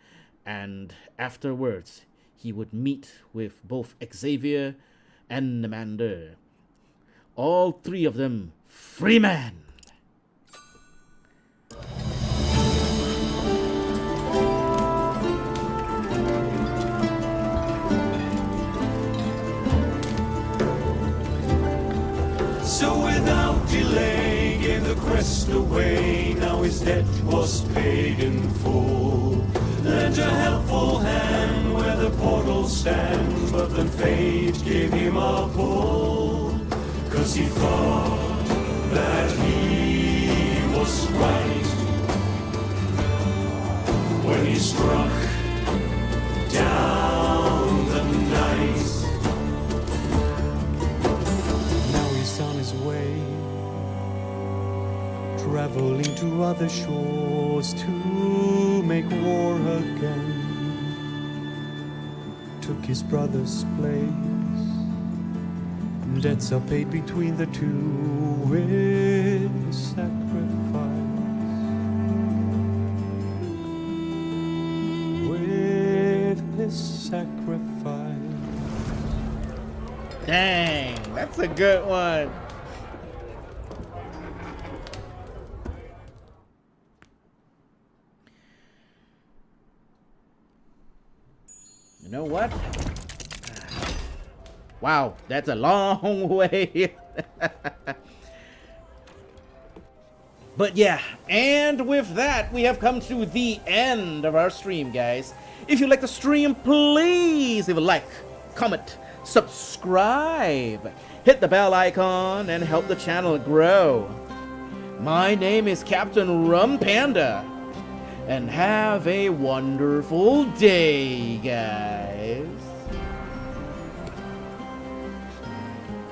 And afterwards, he would meet with both Xavier and Nemander. All three of them free men. So without delay, gave the crest away. Now his debt was paid in full. Lent a helpful hand where the portal stands, but then fate gave him a pull. 'Cause he thought that he was right when he struck down the night. Now he's on his way, traveling to other shores to make war again. Took his brother's place. Debts are paid between the two with sacrifice. With his sacrifice. Dang, that's a good one. You know what? Wow, that's a long way. But yeah, and with that, we have come to the end of our stream, guys. If you like the stream, please leave a like, comment, subscribe, hit the bell icon, and help the channel grow. My name is Captain Rum Panda, and have a wonderful day, guys.